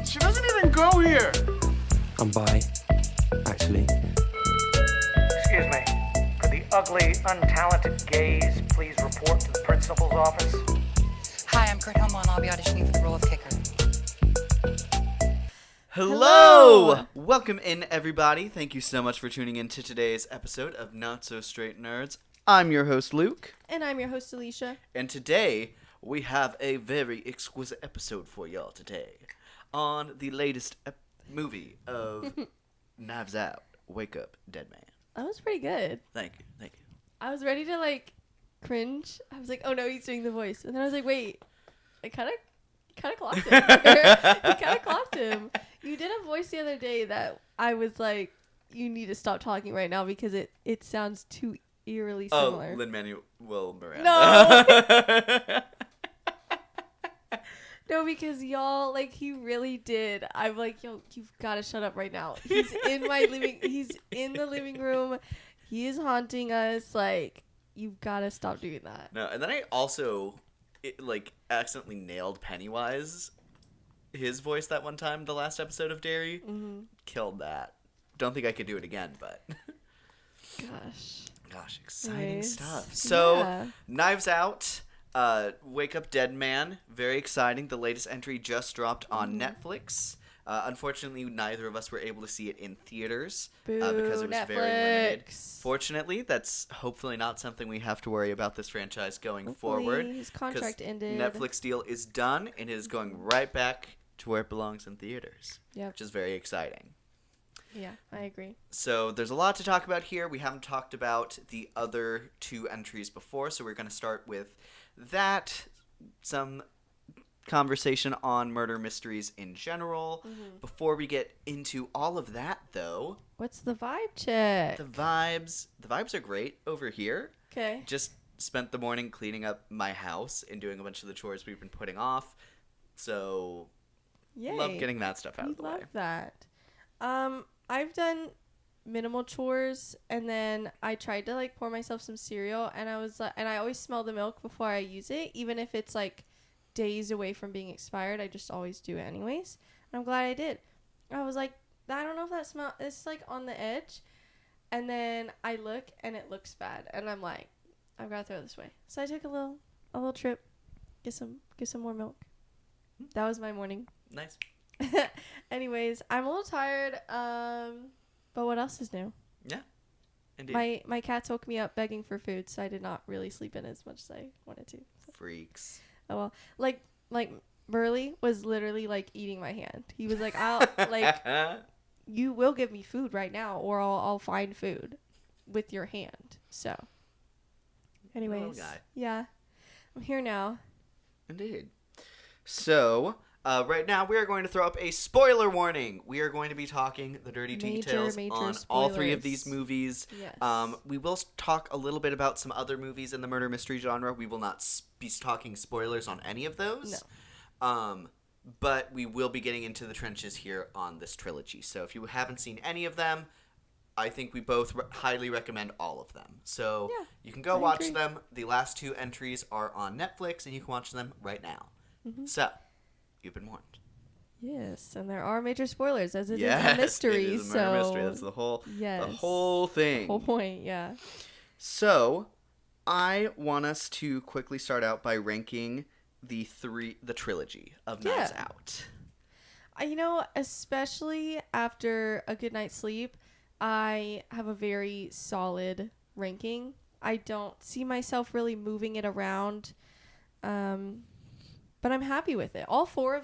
She doesn't even go here. I'm bi, actually. Excuse me. Could the ugly, untalented gays please report to the principal's office? Hi, I'm Kurt Homo, and I'll be auditioning for the role of kicker. Hello! Welcome in, everybody. Thank you so much for tuning in to today's episode of Not So Straight Nerds. I'm your host, Luke. And I'm your host, Alicia. And today, we have a very exquisite episode for y'all today. On the latest movie of Knives Out, Wake Up, Dead Man. That was pretty good. Thank you, thank you. I was ready to, cringe. I was like, oh no, he's doing the voice. And then I was like, wait. I kind of clocked him. He kind of clocked him. You did a voice the other day that I was like, you need to stop talking right now because it sounds too eerily similar. Oh, Lin-Manuel Miranda. No! No, because y'all, he really did. I'm like, yo, you've got to shut up right now. He's he's in the living room. He is haunting us. You've got to stop doing that. No, and then I also, accidentally nailed Pennywise, his voice that one time, the last episode of Derry. Mm-hmm. Killed that. Don't think I could do it again, but... Gosh, exciting nice. stuff. So, Yeah. Knives Out, Wake Up Dead Man, very exciting. The latest entry just dropped on Netflix. Unfortunately, neither of us were able to see it in theaters because it was Netflix. very limited. Fortunately, that's hopefully not something we have to worry about this franchise going forward. His contract 'cause ended. Netflix deal is done, and it is going right back to where it belongs in theaters, which is very exciting. Yeah, I agree. So there's a lot to talk about here. We haven't talked about the other two entries before, so we're going to start with that, some conversation on murder mysteries in general. Mm-hmm. Before we get into all of that, though, What's the vibe check? the vibes are great over here. Okay. Just spent the morning cleaning up my house and doing a bunch of the chores we've been putting off. So Yay. love getting that stuff out We of the love way. that. I've done minimal chores, and then I tried to pour myself some cereal, and I always smell the milk before I use it, even if it's days away from being expired. I just always do it anyways. And I'm glad I did. I was like, I don't know if that smell it's on the edge, and then I look and it looks bad, and I'm like, I've got to throw this away. So I took a little trip, get some more milk. That was my morning. Nice. Anyways, I'm a little tired. But what else is new? Yeah. Indeed. My cats woke me up begging for food, so I did not really sleep in as much as I wanted to. So. Freaks. Oh well, like Burley was literally eating my hand. He was like, "I'll you will give me food right now, or I'll find food with your hand." So, anyways, Little guy. yeah, I'm here now. Indeed. So, right now we are going to throw up a spoiler warning. We are going to be talking the dirty details on all three of spoilers. these movies. Yes. We will talk a little bit about some other movies in the murder mystery genre. We will not be talking spoilers on any of those. No. But we will be getting into the trenches here on this trilogy. So if you haven't seen any of them, I think we both highly recommend all of them. So Yeah, you can go I watch agree. them. The last two entries are on Netflix, and you can watch them right now. Mm-hmm. So, you've been warned. Yes, and there are major spoilers as it is Yes, a mystery. it is a murder so mystery. That's the whole yes. thing. Whole point, yeah. So, I want us to quickly start out by ranking the trilogy of Knives Yeah. Out. Especially after a good night's sleep, I have a very solid ranking. I don't see myself really moving it around, but I'm happy with it. All three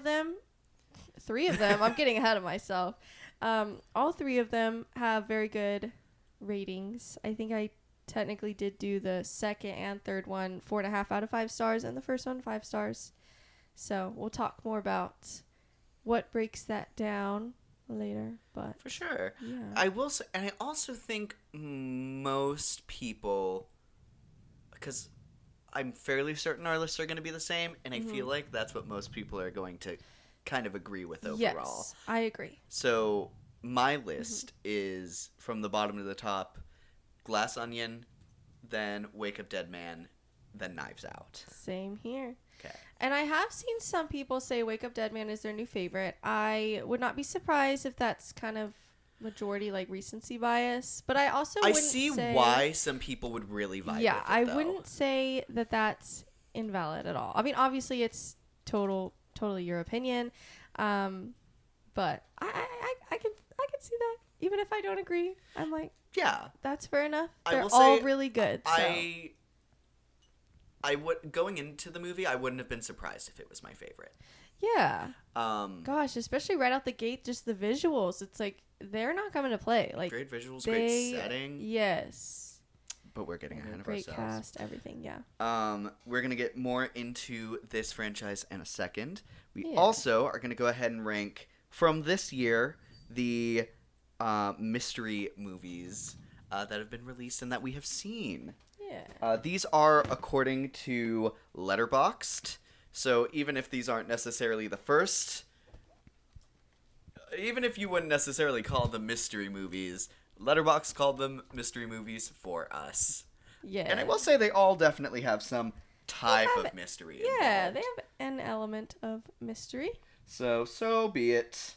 of them, I'm getting ahead of myself. All three of them have very good ratings. I think I technically did do the second and third one 4.5 out of 5 stars, and the first one 5 stars. So we'll talk more about what breaks that down later, but For sure. yeah. I will say, and I also think most people, because I'm fairly certain our lists are going to be the same, and I feel like that's what most people are going to kind of agree with overall. Yes, I agree. So my list is from the bottom to the top: Glass Onion, then Wake Up Dead Man, than Knives Out. Same here. Okay. And I have seen some people say Wake Up Dead Man is their new favorite. I would not be surprised if that's kind of majority like recency bias, but I also I wouldn't see say, why some people would really vibe yeah, with it, I though. wouldn't say that that's invalid at all. I mean, obviously it's totally your opinion, but I can see that. Even if I don't agree, I'm like, Yeah. that's fair enough. I They're will all say really good. So. I would, going into the movie, I wouldn't have been surprised if it was my favorite. Yeah. Um, Gosh, especially right out the gate, just the visuals. It's like they're not coming to play. Like great visuals, great setting. Yes. But we're getting ahead of Great ourselves. cast, everything. Yeah. We're gonna get more into this franchise in a second. We Yeah. also are gonna go ahead and rank from this year the mystery movies that have been released and that we have seen. Yeah. These are according to Letterboxd. So even if these aren't necessarily the first, even if you wouldn't necessarily call them mystery movies, Letterboxd called them mystery movies for us. Yeah. And I will say they all definitely have some type have- of mystery Yeah, involved. they have an element of mystery. So be it.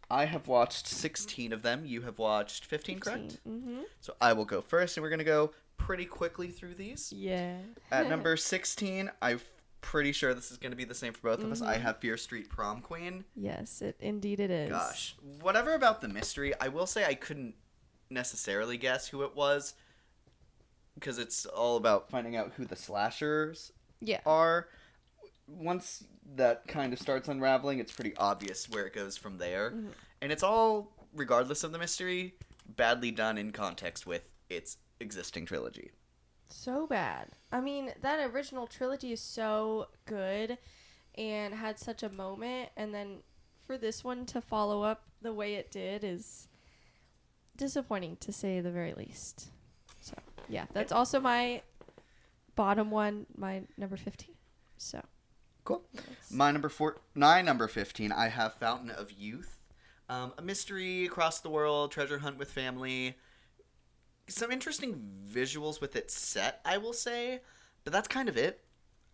I have watched 16 of them. You have watched 15, correct? Mm-hmm. So I will go first, and we're going to go pretty quickly through these. Yeah. At number 16, I'm pretty sure this is going to be the same for both of us. I have Fear Street Prom Queen. Yes, indeed it is. Gosh. Whatever about the mystery, I will say I couldn't necessarily guess who it was, because it's all about finding out who the slashers Yeah. are. Once that kind of starts unraveling, it's pretty obvious where it goes from there. Mm-hmm. And it's all, regardless of the mystery, badly done in context with its existing trilogy. So bad. I mean, that original trilogy is so good and had such a moment, and then for this one to follow up the way it did is disappointing, to say the very least. So, yeah, that's also my bottom one, my number 15. So, Cool. that's- My number 15, I have Fountain of Youth. A mystery across the world, treasure hunt with family. Some interesting visuals with it set, I will say, but that's kind of it.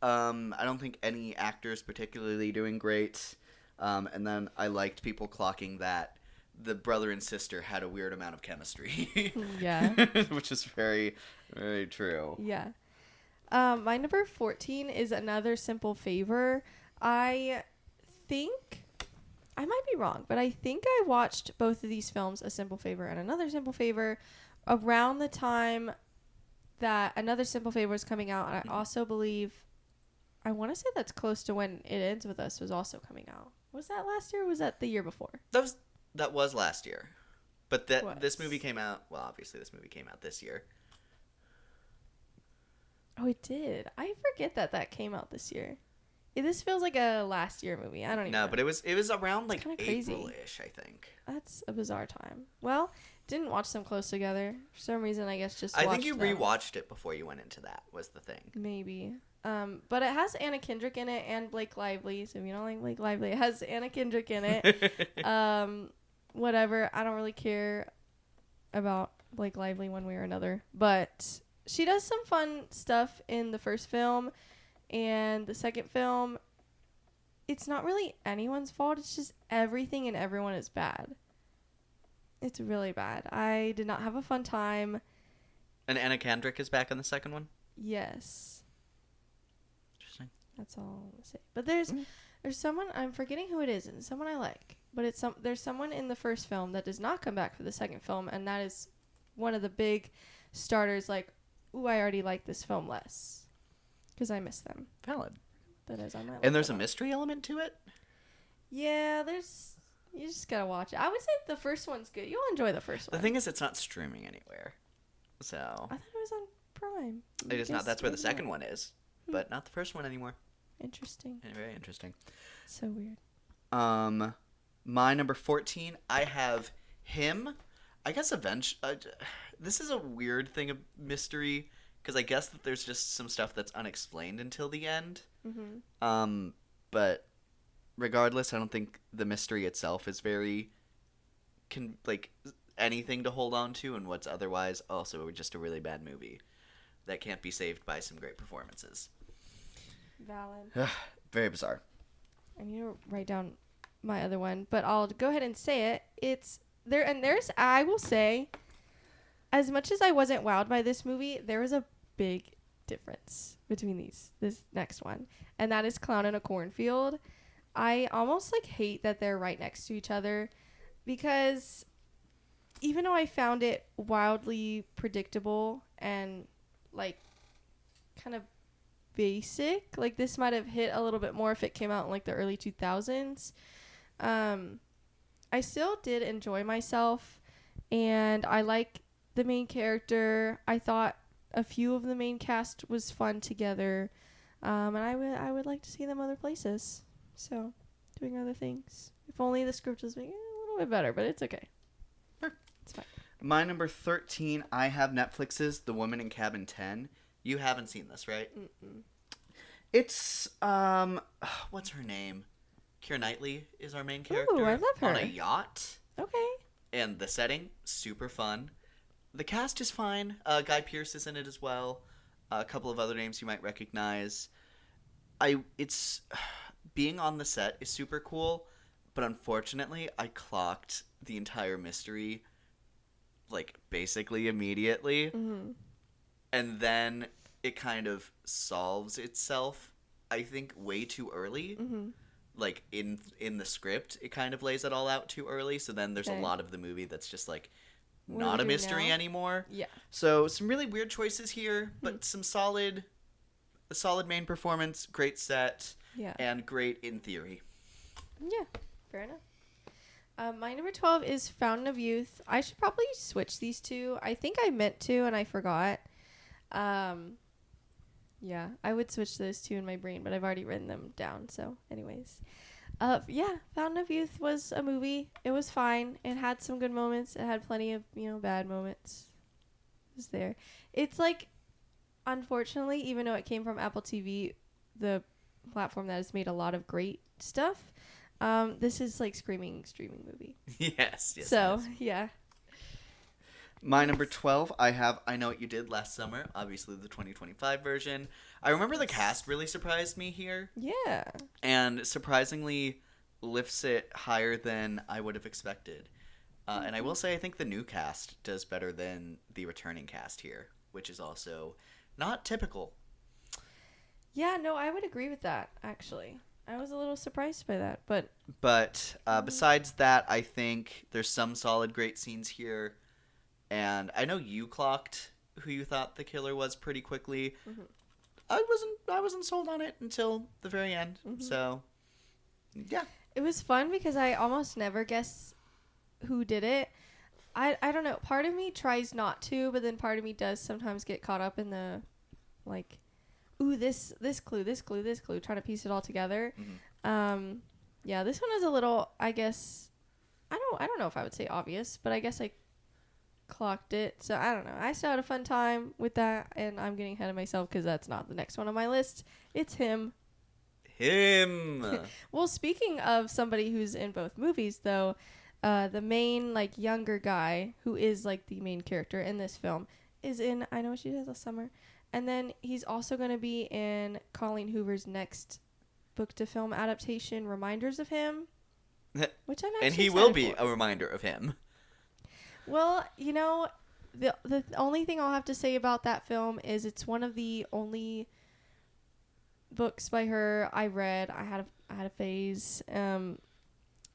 I don't think any actors particularly doing great. And then I liked people clocking that the brother and sister had a weird amount of chemistry. Yeah. Which is very, very true. Yeah. My number 14 is Another Simple Favor. I think, I might be wrong, but I think I watched both of these films, A Simple Favor and Another Simple Favor, around the time that Another Simple Favor was coming out. And I also believe, I want to say that's close to when It Ends With Us was also coming out. Was that last year or was that the year before? That was last year. But this Was. movie came out, well, obviously this movie came out this year. Oh, it did. I forget that came out this year. This feels like a last year movie. I don't even know. No, but it was around like kinda crazy. April-ish, I think. That's a bizarre time. Well, didn't watch them close together. For some reason, I guess just I think watched you them. rewatched it before you went into that, was the thing. Maybe. But it has Anna Kendrick in it and Blake Lively. So if you don't like Blake Lively, it has Anna Kendrick in it. Whatever. I don't really care about Blake Lively one way or another. But she does some fun stuff in the first film. And the second film, it's not really anyone's fault. It's just everything and everyone is bad. It's really bad. I did not have a fun time. And Anna Kendrick is back on the second one? Yes. Interesting. That's all I'm gonna say. But there's someone, I'm forgetting who it is, and someone I like. But there's someone in the first film that does not come back for the second film, and that is one of the big starters. Like, ooh, I already like this film less because I miss them. Valid. That is on my list. And there's a mystery element to it? Yeah, you just gotta watch it. I would say the first one's good. You'll enjoy the first The one. thing is, it's not streaming anywhere. So, I thought it was on Prime. it is not. Guess That's where the maybe second not. one is. But not the first one anymore. Interesting. Very interesting. So weird. My number 14, I have Him. I guess this is a weird thing of mystery, because I guess that there's just some stuff that's unexplained until the end. Mm-hmm. But regardless, I don't think the mystery itself is very anything to hold on to, and what's otherwise also just a really bad movie. that can't be saved by some great performances. Valid. Very bizarre. I need to write down my other one, but I'll go ahead and say it. It's there, and there's, I will say, as much as I wasn't wowed by this movie, there was a big difference between this next one, and that is Clown in a Cornfield. I almost like hate that they're right next to each other, because even though I found it wildly predictable and like kind of basic, like this might have hit a little bit more if it came out in like the early 2000s. I still did enjoy myself, and I like the main character. I thought a few of the main cast was fun together, and I would like to see them other places, so doing other things. If only the script was maybe a little bit better, but it's okay. Sure. It's fine. My number 13, I have Netflix's The Woman in Cabin 10. You haven't seen this, right? Mm-mm. It's what's her name? Keira Knightley is our main character. Ooh, I love her. On a yacht. Okay. And the setting, super fun. The cast is fine. Guy Pearce is in it as well. A couple of other names you might recognize. It's being on the set is super cool, but unfortunately, I clocked the entire mystery like basically immediately. Mm-hmm. And then it kind of solves itself, I think, way too early. Mm-hmm. Like in the script, it kind of lays it all out too early. So then there's Okay. a lot of the movie that's just like What are not we a doing mystery now? anymore. Yeah. So some really weird choices here, but Hmm. some solid main performance, great set, Yeah. and great in theory. Yeah, fair enough. My number 12 is Fountain of Youth. I should probably switch these two. I think I meant to, and I forgot. Yeah, I would switch those two in my brain, but I've already written them down. So, anyways. Yeah, Fountain of Youth was a movie. It was fine. It had some good moments. It had plenty of, bad moments. It was there. It's like, unfortunately, even though it came from Apple TV, the platform that has made a lot of great stuff, this is like screaming streaming movie. yes. So, yes. yeah. My number 12, I have I Know What You Did Last Summer, obviously the 2025 version. I remember the cast really surprised me here, Yeah. and surprisingly lifts it higher than I would have expected. And I will say I think the new cast does better than the returning cast here, which is also not typical. Yeah, no, I would agree with that, actually. I was a little surprised by that, but But besides that, I think there's some solid great scenes here. And I know you clocked who you thought the killer was pretty quickly. Mhm. I wasn't sold on it until the very end. Mhm. So yeah. it was fun because I almost never guess who did it. I don't know. Part of me tries not to, but then part of me does sometimes get caught up in the, like, ooh, this clue, trying to piece it all together. Mhm. Yeah, this one is a little, I guess, I don't know if I would say obvious, but I guess I clocked it. So I don't know. I still had a fun time with that, and I'm getting ahead of myself because that's not the next one on my list. It's him. Him. Well, speaking of somebody who's in both movies, though, the main, like, younger guy who is, like, the main character in this film is in I Know What You Did Last Summer. And then he's also going to be in Colleen Hoover's next book-to-film adaptation, Reminders of Him, which I'm actually And he will excited be for. a reminder of him. Well, the only thing I'll have to say about that film is it's one of the only books by her I read. I had a phase in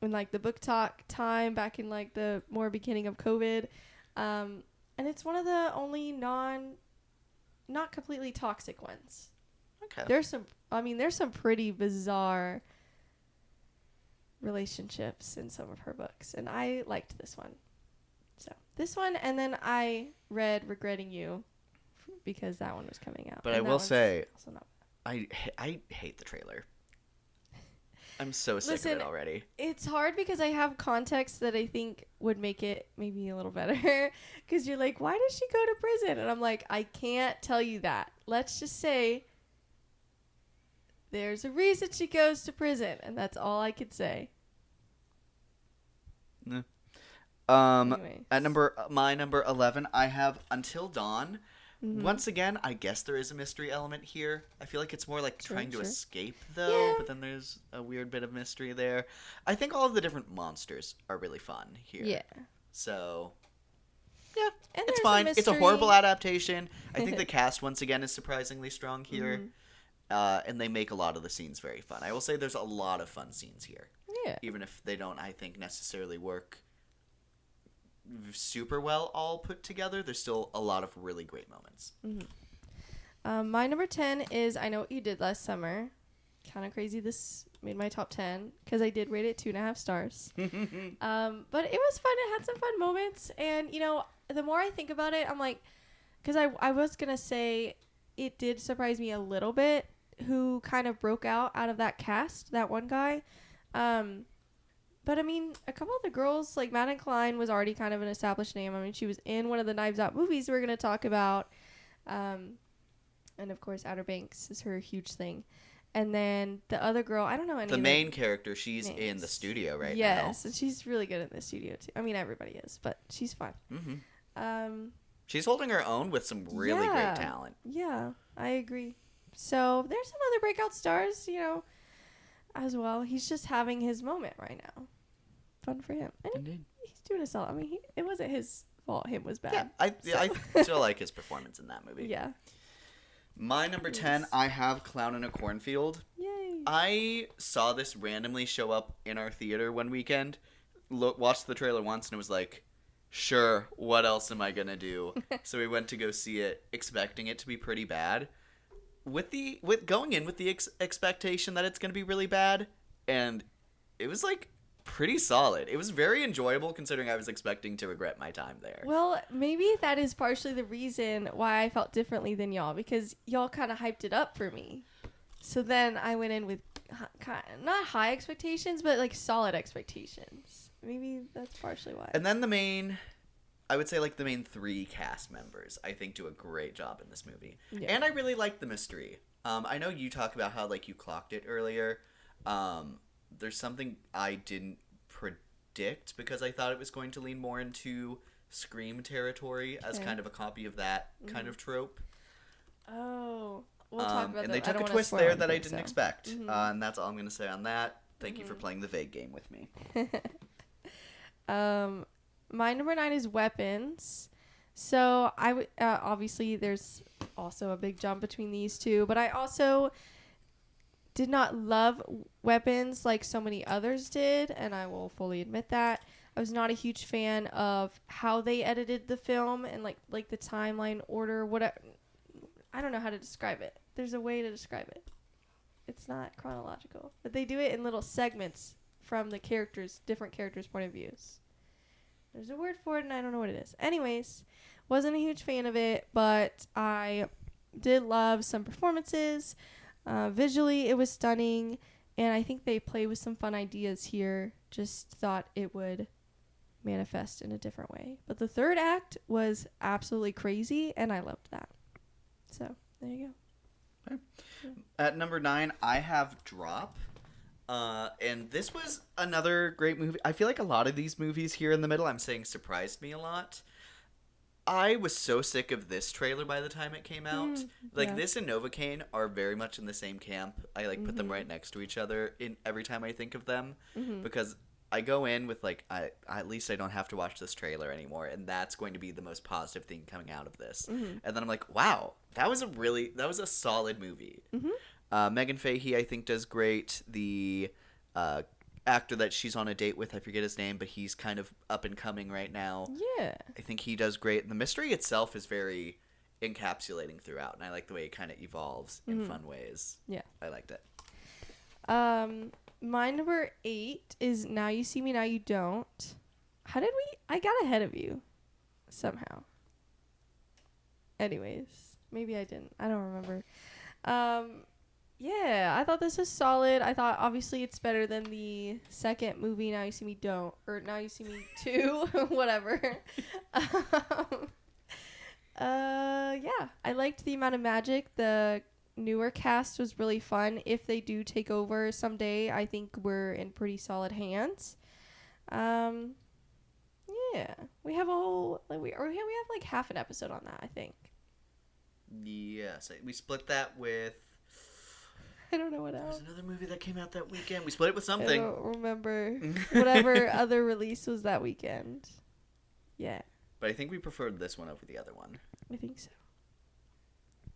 like the book talk time back in like the more beginning of COVID, and it's one of the only not completely toxic ones. Okay. There's some pretty bizarre relationships in some of her books, and I liked this one. So this one, and then I read Regretting You because that one was coming out. But and I that will one's say, also not I hate the trailer. I'm so sick of Listen, it already. It's hard because I have context that I think would make it maybe a little better. Because you're like, why does she go to prison? And I'm like, I can't tell you that. Let's just say there's a reason she goes to prison, and that's all I could say. At Anyways. my number 11, I have Until Dawn. Once again, I guess there is a mystery element here. I feel like it's more like Sure, trying to sure. escape, though, Yeah. but then there's a weird bit of mystery there. I think all of the different monsters are really fun here. Yeah. So, yeah, And it's there's a fine. It's a mystery. horrible adaptation. I think the cast, once again, is surprisingly strong here. And they make a lot of the scenes very fun. I will say there's a lot of fun scenes here. Yeah. Even if they don't, I think, necessarily work super well all put together, there's still a lot of really great moments. My number 10 is I Know What You Did Last Summer. Kind of crazy this made my top 10 because I did rate it 2.5 stars. But it was fun. It had some fun moments. And, you know, the more I think about it, I'm like, because I was going to say it did surprise me a little bit who kind of broke out of that cast, that one guy. But I mean, a couple of the girls, like Madeline Klein was already kind of an established name. I mean, she was in one of the Knives Out movies we're going to talk about. And of course, Outer Banks is her huge thing. And then the other girl, I don't know any The of main character, she's names. in the studio right now. Yes, and she's really good in the studio too. I mean, everybody is, but she's fun. Mm-hmm. She's holding her own with some really Yeah. great talent. Yeah, I agree. So there's some other breakout stars, you know, as well. He's just having his moment right now. Fun for him. And Indeed. he's doing a solid. I mean, it wasn't his fault. Him was bad. Yeah, I still like his performance in that movie. Yeah. My number 10, I have Clown in a Cornfield. Yay. I saw this randomly show up in our theater one weekend, watched the trailer once, and it was like, sure, what else am I going to do? So we went to go see it, expecting it to be pretty bad. With going in with the expectation that it's going to be really bad, and it was like pretty solid. It was very enjoyable considering I was expecting to regret my time there. Well, maybe that is partially the reason why I felt differently than y'all, because y'all kind of hyped it up for me. So then I went in with not high expectations, but like solid expectations. Maybe that's partially why. And then I would say like the main 3 cast members, I think, do a great job in this movie. Yeah. And I really like the mystery. I know you talk about how like you clocked it earlier. There's something I didn't predict because I thought it was going to lean more into Scream territory as Okay. kind of a copy of that kind of trope. Oh, we'll talk about And that. they I took don't a wanna twist spoil there that I anything, didn't so. expect. And that's all I'm going to say on that. Thank you for playing the vague game with me. My number 9 is Weapons. So I would obviously there's also a big jump between these two, but I also did not love Weapons like so many others did, and I will fully admit that. I was not a huge fan of how they edited the film and like the timeline order. Whatever, I don't know how to describe it. There's a way to describe it. It's not chronological, but they do it in little segments from the different characters' point of views. There's a word for it, and I don't know what it is. Anyways, wasn't a huge fan of it, but I did love some performances. Visually, it was stunning, and I think they play with some fun ideas here. Just thought it would manifest in a different way. But the third act was absolutely crazy, and I loved that. So, there you go. At number 9, I have Drop. And this was another great movie. I feel like a lot of these movies here in the middle, I'm saying, surprised me a lot. I was so sick of this trailer by the time it came out. yeah. This and Novocaine are very much in the same camp. I put them right next to each other in every time I think of them because I go in with at least I don't have to watch this trailer anymore, and that's going to be the most positive thing coming out of this. And then I'm like, wow, that was a solid movie. Megan Fahey, I think, does great. The actor that she's on a date with, I forget his name, but he's kind of up and coming right now. Yeah. I think he does great. And the mystery itself is very encapsulating throughout, and I like the way it kind of evolves in fun ways. Yeah. I liked it. My number 8 is Now You See Me, Now You Don't. I got ahead of you somehow. Anyways, maybe I didn't. I don't remember. Yeah, I thought this was solid. I thought obviously it's better than the second movie, Now You See Me Don't, or Now You See Me 2, whatever. Yeah, I liked the amount of magic. The newer cast was really fun. If they do take over someday, I think we're in pretty solid hands. Yeah, we have a whole we have like half an episode on that, I think. Yes, we split that with. I don't know what There was else. another movie that came out that weekend. We split it with I something. don't remember. Whatever other release was that weekend. Yeah, But I think we preferred this one over the other one. I think so.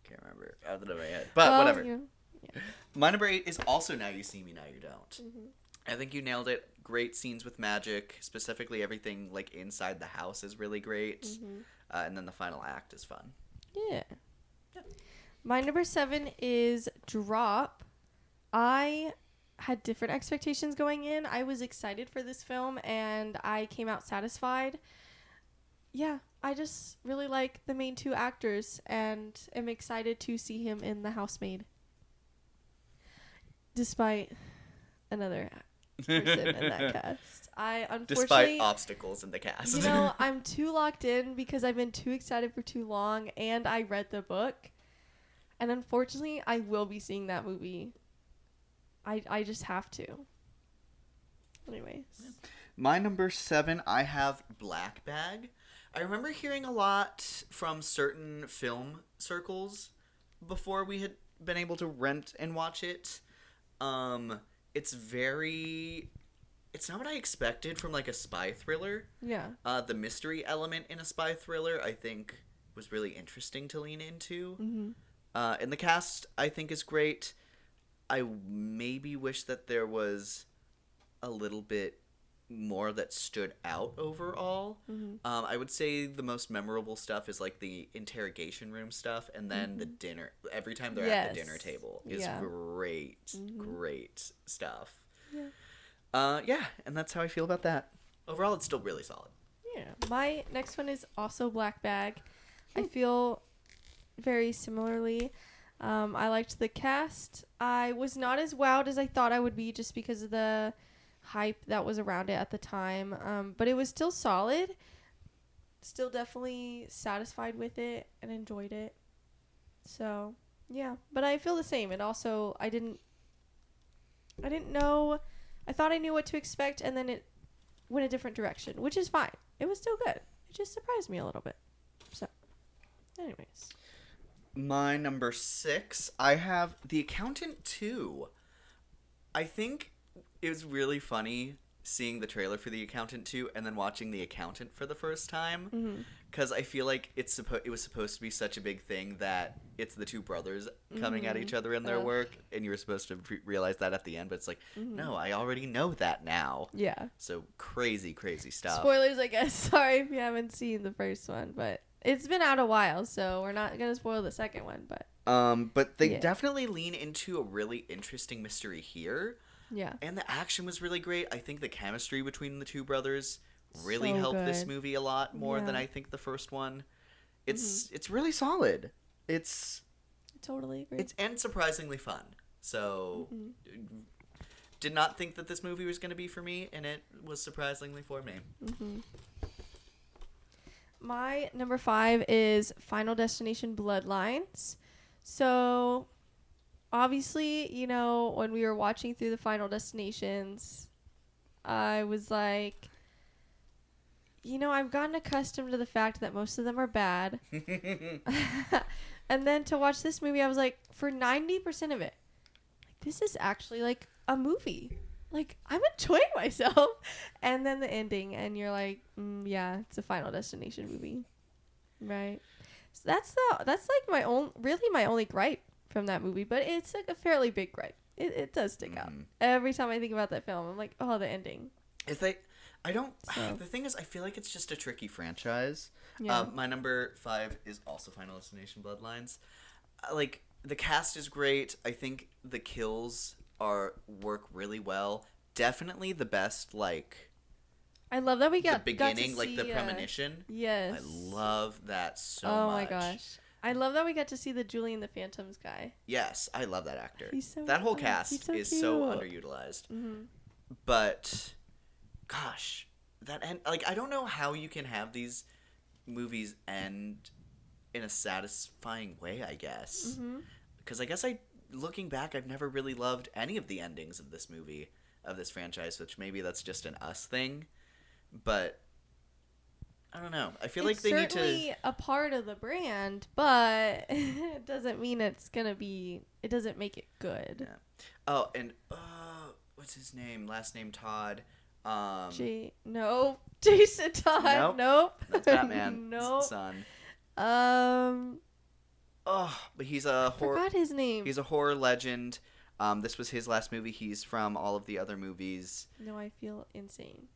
Can't remember out of the top of my head. But Well, whatever. you know, My number 8 is also Now You See Me, Now You Don't. Mm-hmm. I think you nailed it. Great scenes with magic. Specifically, everything like inside the house is really great. Mm-hmm. And then the final act is fun. Yeah. My number 7 is Drop. I had different expectations going in. I was excited for this film and I came out satisfied. Yeah, I just really like the main 2 actors and am excited to see him in The Housemaid. Despite another person in that cast. I Despite unfortunately, obstacles in the cast. you know, I'm too locked in because I've been too excited for too long and I read the book. And unfortunately, I will be seeing that movie. I just have to. Anyways. My number 7, I have Black Bag. I remember hearing a lot from certain film circles before we had been able to rent and watch it. It's not what I expected from like a spy thriller. Yeah. The mystery element in a spy thriller, I think, was really interesting to lean into. Mm-hmm. And the cast, I think, is great. I maybe wish that there was a little bit more that stood out overall. Mm-hmm. I would say the most memorable stuff is like the interrogation room stuff, and then the dinner. Every time they're at the Yes. dinner table is Yeah. great, great stuff. Yeah. Yeah, and that's how I feel about that. Overall, it's still really solid. Yeah. My next one is also Black Bag. I feel very similarly. I liked the cast. I was not as wowed as I thought I would be just because of the hype that was around it at the time. But it was still solid. Still definitely satisfied with it and enjoyed it. So, yeah. But I feel the same. It also, I didn't know. I thought I knew what to expect and then it went a different direction, which is fine. It was still good. It just surprised me a little bit. So, anyways. My number 6, I have The Accountant 2. I think it was really funny seeing the trailer for The Accountant 2 and then watching The Accountant for the first time. Because I feel like it was supposed to be such a big thing that it's the 2 brothers coming at each other in their work. And you were supposed to realize that at the end. But it's like, no, I already know that now. Yeah. So crazy, crazy stuff. Spoilers, I guess. Sorry if you haven't seen the first one, but it's been out a while, so we're not gonna spoil the second one. But they Yeah. definitely lean into a really interesting mystery here. Yeah. And the action was really great. I think the chemistry between the 2 brothers really So helped this good. movie a lot more than Yeah. I think the first one. It's really solid. It's Totally agree. and surprisingly fun. So did not think that this movie was going to be for me, and it was surprisingly for me. My number 5 is Final Destination Bloodlines. So, obviously, you know, when we were watching through the Final Destinations, I was like, you know, I've gotten accustomed to the fact that most of them are bad. And then to watch this movie, I was like, for 90% of it, like, this is actually like a movie. Like, I'm enjoying myself. And then the ending, and you're like, yeah, it's a Final Destination movie. Right. So that's like my only gripe from that movie, but it's like a fairly big gripe. It does stick out. Every time I think about that film, I'm like, oh, the ending. The thing is, I feel like it's just a tricky franchise. Yeah. My number 5 is also Final Destination Bloodlines. Like, the cast is great. I think the kills work really well. Definitely the best, like, I love that we the got beginning, to like the see, premonition. yes. I love that so Oh much. my gosh. I love that we got to see the Julian the Phantoms guy. Yes, I love that actor. He's so that whole cute. cast He's so is so cute. underutilized. Mm-hmm. But, gosh, that end, like, I don't know how you can have these movies end in a satisfying way, I guess. Mm-hmm. Because I guess looking back, I've never really loved any of the endings of this movie, of this franchise, which maybe that's just an us thing. But I don't know. I feel It's like they need certainly to. a part of the brand, but it doesn't mean it's gonna be. It doesn't make it good. Yeah. Oh, and what's his name? Last name Todd. No, Jason Todd. Nope. That's Batman's Nope. son. But he's a horror. Forgot his name. He's a horror legend. This was his last movie. He's from all of the other movies. No, I feel insane.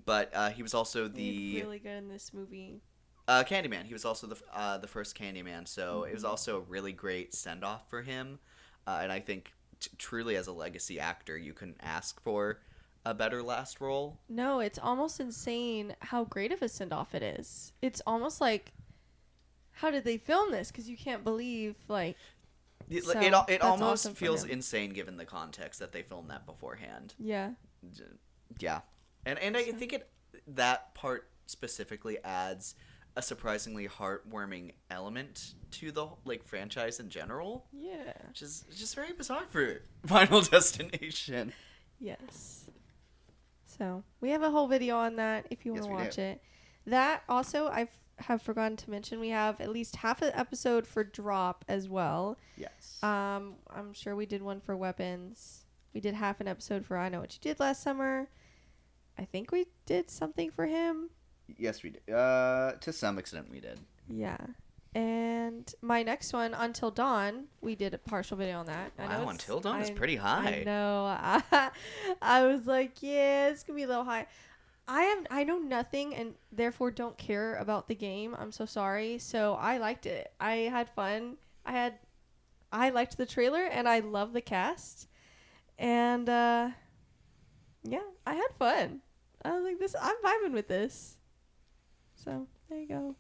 But he was also He the did really good in this movie. Candyman. He was also the first Candyman. So it was Mm-hmm. also a really great send off for him. And I think truly as a legacy actor, you couldn't ask for a better last role. No, it's almost insane how great of a send off it is. It's almost like, how did they film this? Because you can't believe like. It, So, it that's almost awesome for feels him. insane given the context that they filmed that beforehand. Yeah. Yeah, and I think that part specifically adds a surprisingly heartwarming element to the franchise in general, Yeah. which is just very bizarre for Final Destination. Yes. So we have a whole video on that if you want Yes, to we watch do. it. That also have forgotten to mention we have at least half an episode for Drop as well. Yes. I'm sure we did one for Weapons. We did half an episode for I Know What You Did Last Summer. I think we did something for him. Yes, we did. To some extent, we did. Yeah. And my next one, Until Dawn, we did a partial video on that. I know Wow, it's- Until Dawn is I- pretty high. I know. I was like, yeah, it's gonna be a little high. I know nothing and therefore don't care about the game. I'm so sorry. So I liked it. I had fun. I liked the trailer and I love the cast. And yeah, I had fun. I was like, I'm vibing with this. So there you go.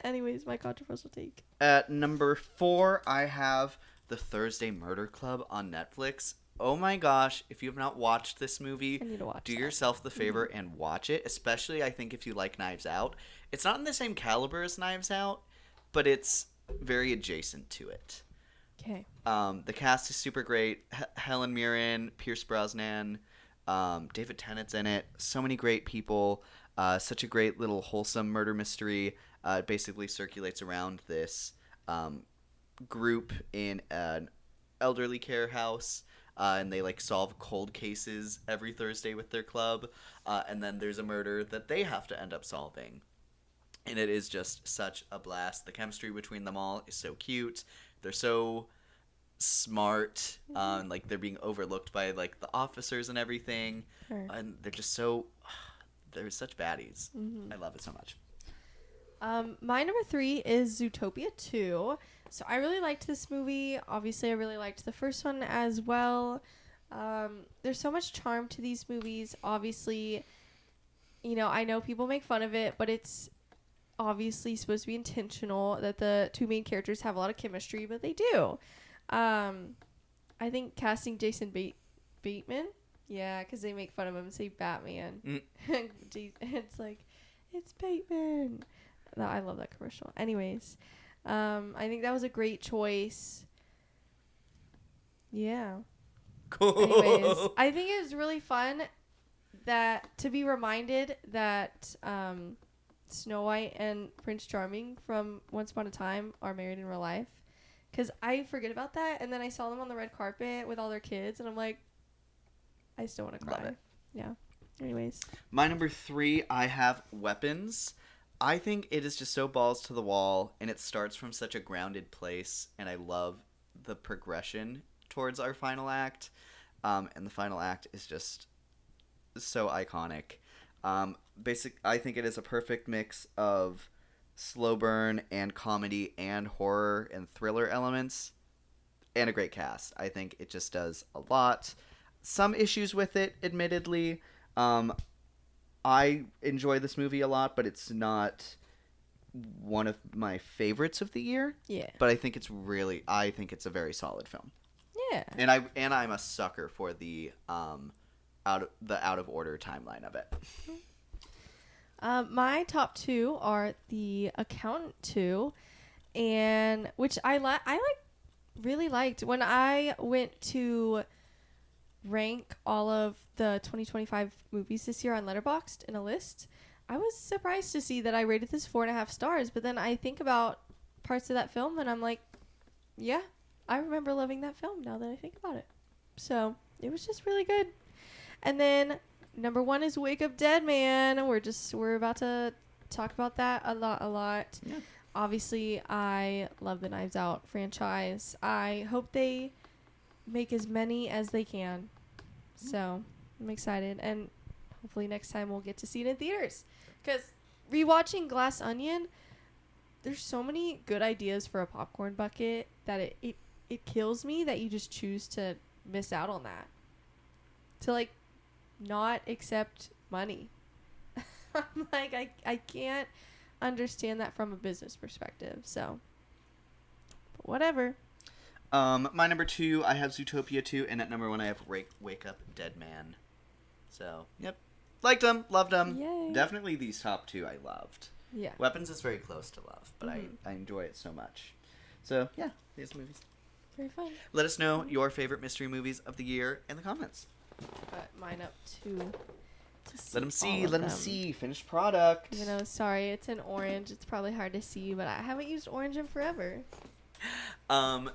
Anyways, my controversial take. At number 4, I have The Thursday Murder Club on Netflix. Oh my gosh, if you have not watched this movie, I need to watch do that. yourself the favor and watch it, especially I think if you like Knives Out. It's not in the same caliber as Knives Out, but it's very adjacent to it. Okay. The cast is super great. Helen Mirren, Pierce Brosnan, David Tennant's in it. So many great people. Such a great little wholesome murder mystery. It basically circulates around this group in an elderly care house. And they solve cold cases every Thursday with their club. And then there's a murder that they have to end up solving. And it is just such a blast. The chemistry between them all is so cute. They're so smart. They're being overlooked by the officers and everything. Sure. And they're just so they're such baddies. I love it so much. My number 3 is Zootopia 2. So I really liked this movie. Obviously, I really liked the first one as well. There's so much charm to these movies. Obviously, I know people make fun of it, but it's obviously supposed to be intentional that the two main characters have a lot of chemistry, but they do. I think casting Jason Bateman, yeah, because they make fun of him and say Batman. It's like, it's Bateman. I love that commercial. Anyways, I think that was a great choice. Yeah. Cool. Anyways, I think it was really fun to be reminded that Snow White and Prince Charming from Once Upon a Time are married in real life. Because I forget about that, and then I saw them on the red carpet with all their kids, and I'm like, I still want to cry. Love it. Yeah. Anyways. My number 3, I have Weapons. I think it is just so balls to the wall, and it starts from such a grounded place, and I love the progression towards our final act. And the final act is just so iconic. I think it is a perfect mix of slow burn and comedy and horror and thriller elements, and a great cast. I think it just does a lot. Some issues with it, admittedly. I enjoy this movie a lot, but it's not one of my favorites of the year. Yeah. But I think it's a very solid film. Yeah. And I'm a sucker for the out of order timeline of it. My top 2 are The Accountant 2, and which I really liked when I went to rank all of the 2025 movies this year on Letterboxd in a list. I was surprised to see that I rated this 4.5 stars, but then I think about parts of that film and I'm like, yeah, I remember loving that film now that I think about it. So it was just really good. And then number 1 is Wake Up Dead Man. We're about to talk about that a lot. Yeah. Obviously, I love the Knives Out franchise. I hope they make as many as they can. So I'm excited. And hopefully next time we'll get to see it in theaters. Because rewatching Glass Onion, there's so many good ideas for a popcorn bucket that it kills me that you just choose to miss out on that. To, like, not accept money. I'm like, I can't understand that from a business perspective. So, but whatever. My number 2, I have Zootopia 2, and at number 1, I have Wake Up Dead Man. So, yep. Liked them, loved them. Yay. Definitely these top 2 I loved. Yeah. Weapons is very close to love, but I enjoy it so much. So, yeah, these movies. Very fun. Let us know your favorite mystery movies of the year in the comments. Put mine up too. Let them see, all of let them them. see. Finished product. You know, sorry, it's an orange. It's probably hard to see, but I haven't used orange in forever.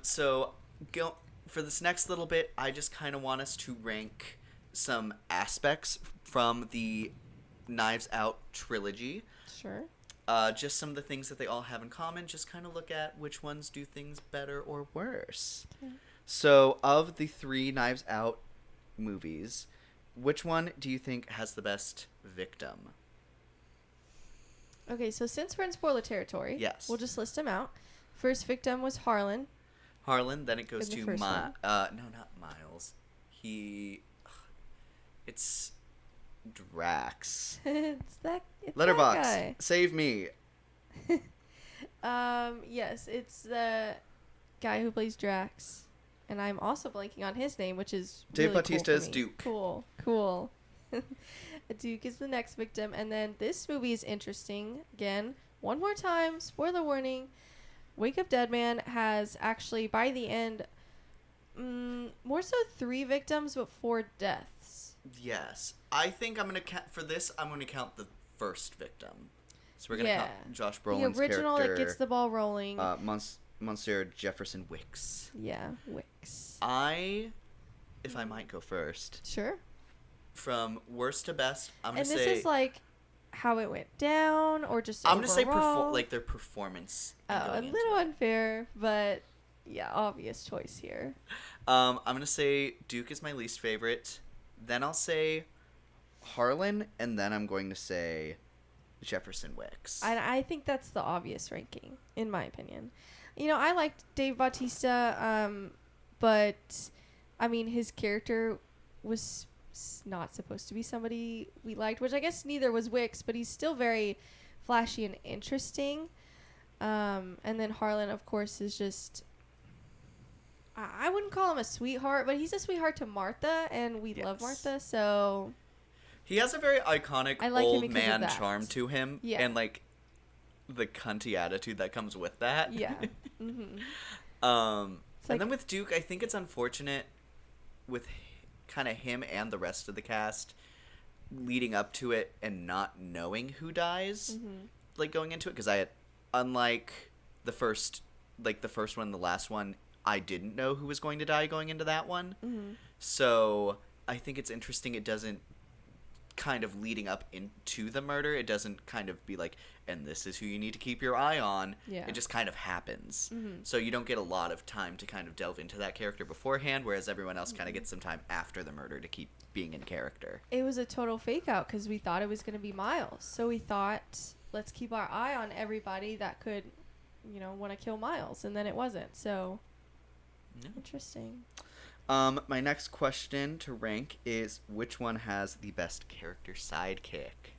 So go for this next little bit. I just kind of want us to rank some aspects from the Knives Out trilogy. Sure. Just some of the things that they all have in common. Just kind of look at which ones do things better or worse. Okay. So, of the 3 Knives Out movies, which one do you think has the best victim? Okay, so since we're in spoiler territory, Yes. we'll just list them out. First victim was Harlan. Harlan. Then it goes In the to first one. no, not Miles. It's Drax. it's that Letterbox, guy. save me. Yes, it's the guy who plays Drax. And I'm also blanking on his name, which is Dave really Bautista cool is for me. Duke. Cool. Duke is the next victim. And then this movie is interesting. Again, one more time, spoiler warning. Wake Up Dead Man has actually, by the end, more so 3 victims, but 4 deaths. Yes, I think I'm gonna count for this. I'm gonna count the first victim. So we're gonna count Josh Brolin's The original character, that gets the ball rolling. Monsieur Jefferson Wicks. Yeah, Wicks. If I might go first, Sure. from worst to best, I'm gonna And this say is like how it went down, or just I'm gonna say overall? like their performance. Oh, a going into little it. unfair, but yeah, obvious choice here. I'm gonna say Duke is my least favorite. Then I'll say Harlan, and then I'm going to say Jefferson Wicks. I think that's the obvious ranking, in my opinion. You know, I liked Dave Bautista, but I mean, his character was not supposed to be somebody we liked, which I guess neither was Wicks, but he's still very flashy and interesting. And then Harlan, of course, is just... I wouldn't call him a sweetheart, but he's a sweetheart to Martha, and we love Yes. Martha, so... He has a very iconic I like him old because of man that. charm to him, Yeah. and like the cunty attitude that comes with that. Yeah. Mm-hmm. And like- then with Duke, I think it's unfortunate with kind of him and the rest of the cast leading up to it and not knowing who dies, like going into it, because unlike the first one, the last one, I didn't know who was going to die going into that one. So I think it's interesting. It doesn't kind of leading up into the murder. It doesn't kind of be like, and this is who you need to keep your eye on. Yeah. It just kind of happens. So you don't get a lot of time to kind of delve into that character beforehand, whereas everyone else kind of gets some time after the murder to keep being in character. It was a total fake out because we thought it was going to be Miles. So we thought, let's keep our eye on everybody that could, want to kill Miles. And then it wasn't. So, interesting. My next question to rank is, which one has the best character sidekick?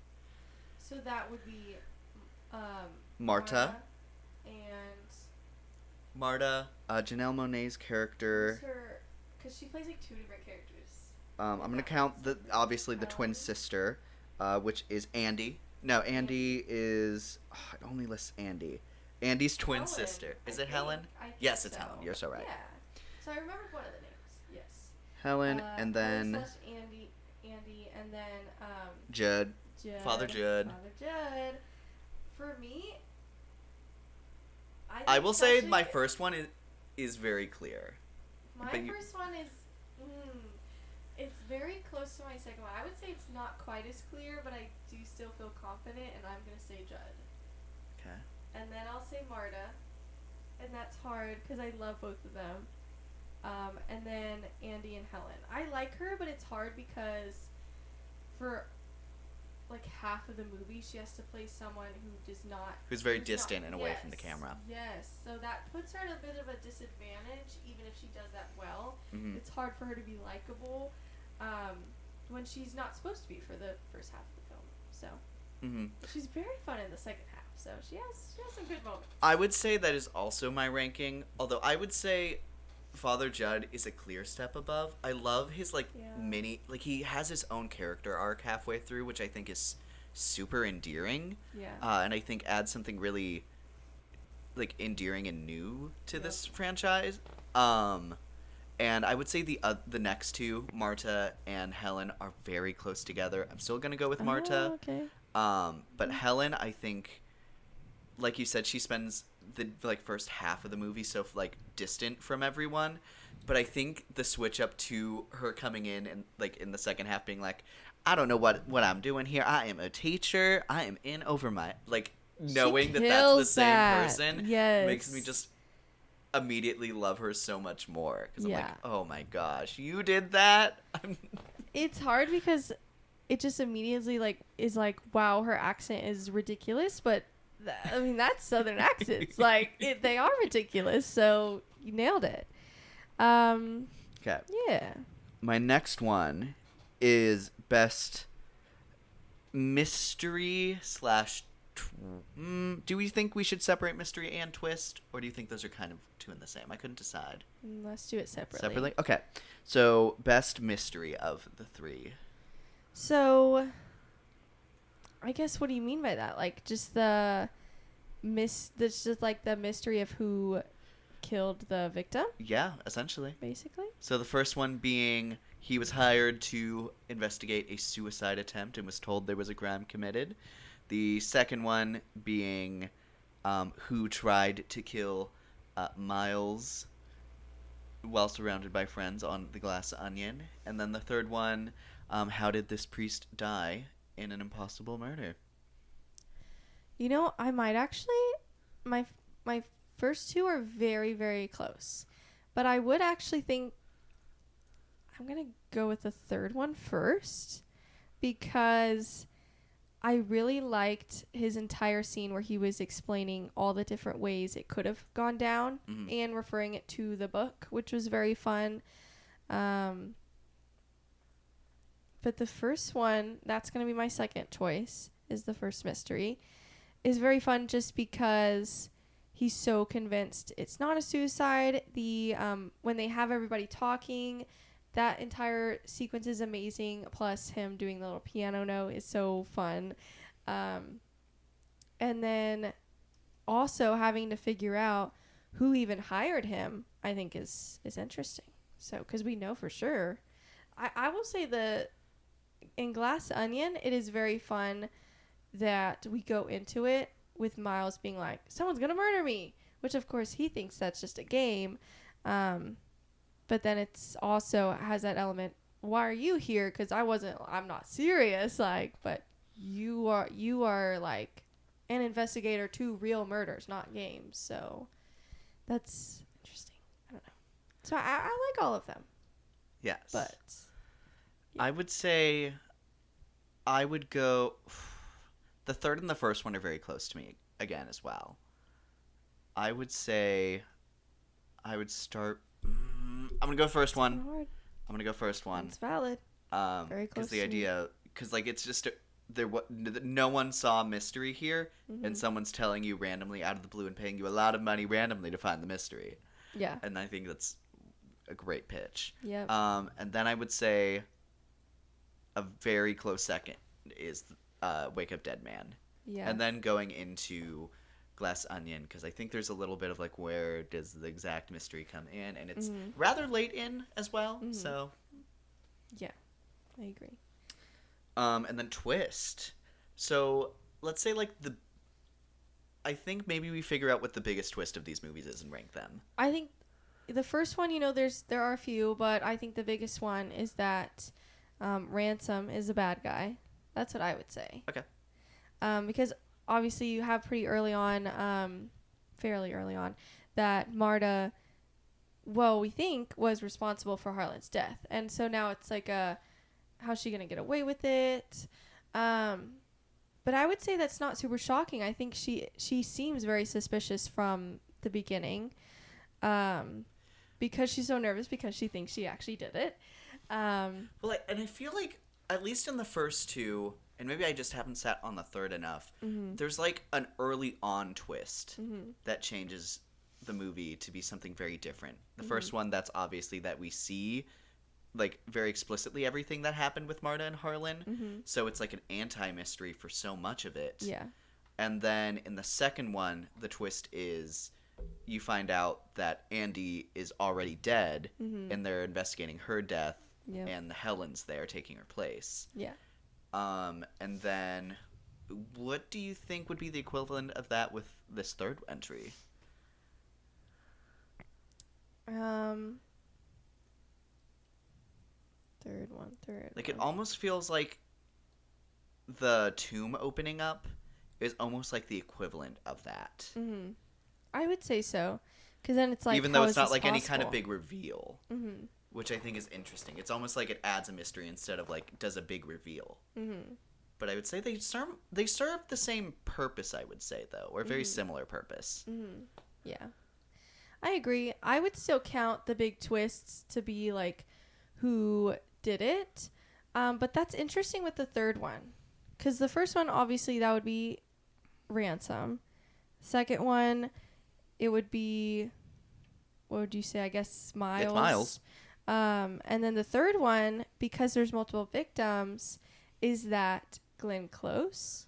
So that would be Marta. And Marta, Janelle Monáe's character. because she plays like 2 different characters. I'm gonna count obviously the twin sister, which is Andy. No, Andy is. It only lists Andy. Andy's twin Helen, sister. Is I it Helen? think. I think Yes, it's so. Helen. You're so right. Yeah. So I remember one of the names. Yes. Helen, and then Andy, and then Judd. Judd. Father Judd. Father Judd. For me, I think will it's say actually- my first one is very clear. My but you- first one is, it's very close to my second one. I would say it's not quite as clear, but I do still feel confident, and I'm gonna say Judd. Okay. And then I'll say Marta, and that's hard because I love both of them. And then Andy and Helen. I like her, but it's hard because for like half of the movie, she has to play someone who does not. Who's very not- distant and away from the yes, camera. Yes, so that puts her at a bit of a disadvantage, even if she does that well. Mhm. It's hard for her to be likable when she's not supposed to be for the first half of the film. So Mhm. she's very fun in the second half. So she has some good moments. I would say that is also my ranking. Although I would say Father Judd is a clear step above. I love his Yeah. he has his own character arc halfway through, which I think is super endearing. Yeah. And I think adds something really endearing and new to this franchise. And I would say the next two, Marta and Helen, are very close together. I'm still gonna go with Marta. Oh, okay. But Helen, I think, like you said, she spends the first half of the movie so distant from everyone. But I think the switch up to her coming in and in the second half being like, I don't know what I'm doing here. I am a teacher. I am in over my knowing that that's the kills same that. person Yes. makes me just immediately love her so much more because I'm like, Yeah. oh my gosh, you did that. It's hard because it just immediately is like, wow, her accent is ridiculous, but that's Southern accents. They are ridiculous, so you nailed it. Okay. Yeah. My next one is best mystery slash. Do we think we should separate mystery and twist, or do you think those are kind of two in the same? I couldn't decide. Let's do it separately. Separately? Okay. So, best mystery of the three. So, I guess what do you mean by that? Just the the mystery of who killed the victim, Yeah, essentially. basically. So the first one being he was hired to investigate a suicide attempt and was told there was a crime committed. The second one being who tried to kill Miles while surrounded by friends on the Glass Onion. And then the third one, how did this priest die in an impossible murder? I might actually my first two are very, very close. But I would actually think I'm going to go with the third one first because I really liked his entire scene where he was explaining all the different ways it could have gone down and referring it to the book, which was very fun. But the first one, that's going to be my second choice, is the first mystery, is very fun just because he's so convinced it's not a suicide. When they have everybody talking, that entire sequence is amazing. Plus him doing the little piano note is so fun. And then also having to figure out who even hired him, I think is interesting. So, because we know for sure. I will say in Glass Onion, it is very fun that we go into it with Miles being like, someone's going to murder me, which of course he thinks that's just a game. But then it's also has that element, why are you here? Because I'm not serious. But you are like an investigator to real murders, not games. So that's interesting. I don't know. So I like all of them. Yes. But I would say I would go. The third and the first one are very close to me again as well. I would say I would start. I'm gonna go first one. hard. I'm gonna go first one. It's valid. Very close Because the to me. idea, it's just no one saw a mystery here, Mm-hmm. and someone's telling you randomly out of the blue and paying you a lot of money randomly to find the mystery, Yeah. and I think that's a great pitch. Yep. And then I would say a very close second is Wake Up Dead Man. Yeah. And then going into Glass Onion, because I think there's a little bit of where does the exact mystery come in, and it's rather late in as well. So Yeah, I agree. and then Twist. So let's say like I think maybe we figure out what the biggest twist of these movies is and rank them. I think the first one, there are a few, but I think the biggest one is that Ransom is a bad guy. That's what I would say. Okay. Because obviously you have pretty early on, fairly early on, that Marta, we think was responsible for Harlan's death. And so now it's like how's she going to get away with it? But I would say that's not super shocking. I think she seems very suspicious from the beginning, because she's so nervous because she thinks she actually did it. And I feel like at least in the first two, and maybe I just haven't sat on the third enough. Mm-hmm. There's like an early on twist that changes the movie to be something very different. The first one, that's obviously that we see like very explicitly everything that happened with Marta and Harlan. So it's like an anti-mystery for so much of it. Yeah. And then in the second one, the twist is you find out that Andy is already dead and they're investigating her death. Yep. And Helen's there taking her place. Yeah. And then what do you think would be the equivalent of that with this third entry? Third. Like, it almost feels like the tomb opening up is almost like the equivalent of that. I would say so. Because then it's like, even though how it's is not this like any kind of possible? big reveal. Which I think is interesting. It's almost like it adds a mystery instead of like does a big reveal. But I would say they serve the same purpose, I would say, though, or a very similar purpose. Yeah. I agree. I would still count the big twists to be like who did it. But that's interesting with the third one. Because the first one, obviously, that would be Ransom. Second one, it would be, what would you say? I guess Miles. It's Miles. And then the third one, because there's multiple victims, is that Glenn Close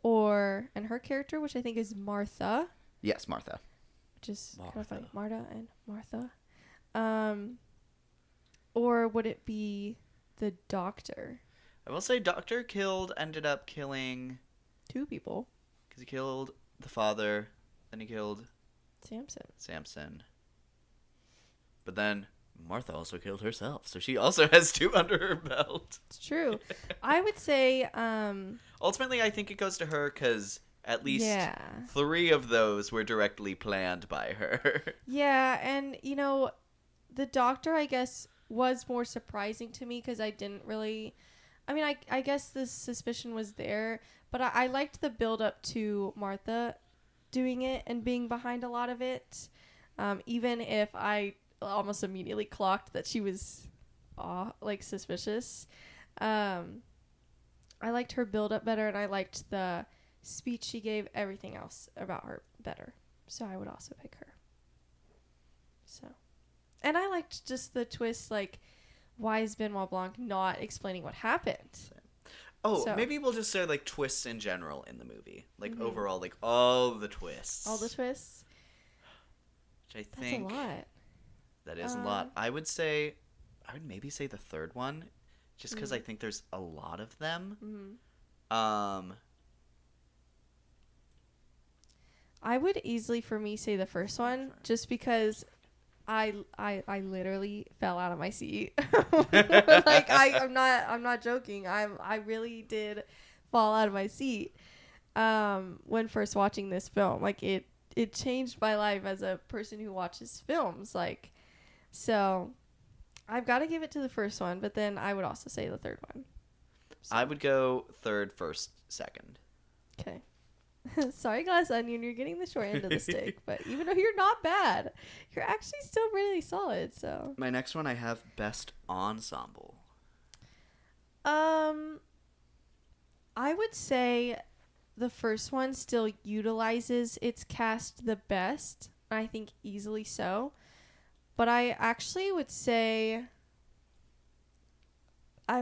and her character, which I think is Martha. Yes, Martha. Which is kind of like Marta and Martha. Or would it be the doctor? I will say Doctor ended up killing... 2 people. Because he killed the father, then he killed... Samson. But then Martha also killed herself, so she also has 2 under her belt. It's true. I would say... Ultimately, I think it goes to her because at least Yeah. 3 of those were directly planned by her. Yeah, and, the doctor, I guess, was more surprising to me because I didn't really... I mean, I guess the suspicion was there, but I liked the build-up to Martha doing it and being behind a lot of it, even if I almost immediately clocked that she was, suspicious. I liked her build-up better, and I liked the speech she gave, everything else about her better. So I would also pick her. So, and I liked just the twist, like, why is Benoit Blanc not explaining what happened? Maybe we'll just say, like, twists in general in the movie. Like, overall, like, all the twists. All the twists? Which I think... That's a lot. That is a lot. I would maybe say the third one, just because I think there's a lot of them. I would easily, for me, say the first one, just because... I literally fell out of my seat. Like I'm not joking. I really did fall out of my seat when first watching this film. Like it changed my life as a person who watches films. Like, so I've got to give it to the first one, but then I would also say the third one. So. I would go third, first, second. Okay. Sorry, Glass Onion, you're getting the short end of the stick, but even though you're not bad, you're actually still really solid. So my next one, I have best ensemble. I would say the first one still utilizes its cast the best. I think easily so, but I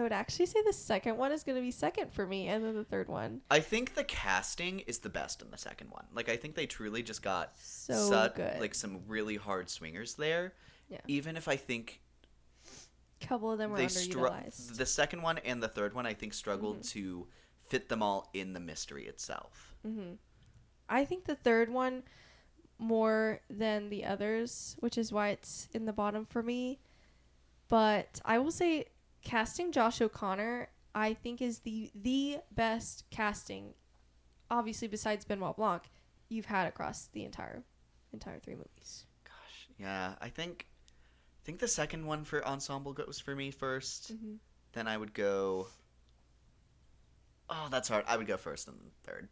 would actually say the second one is going to be second for me, and then the third one. I think the casting is the best in the second one. Like, I think they truly just got good. Like, some really hard swingers there. Yeah. Even if I think a couple of them were underutilized. The second one and the third one, I think, struggled to fit them all in the mystery itself. I think the third one more than the others, which is why it's in the bottom for me. But I will say casting Josh O'Connor, I think, is the best casting, obviously besides Benoit Blanc, you've had across the entire 3 movies. Gosh, yeah, I think the second one for ensemble goes for me first. Then I would go. Oh, that's hard. I would go first and then third.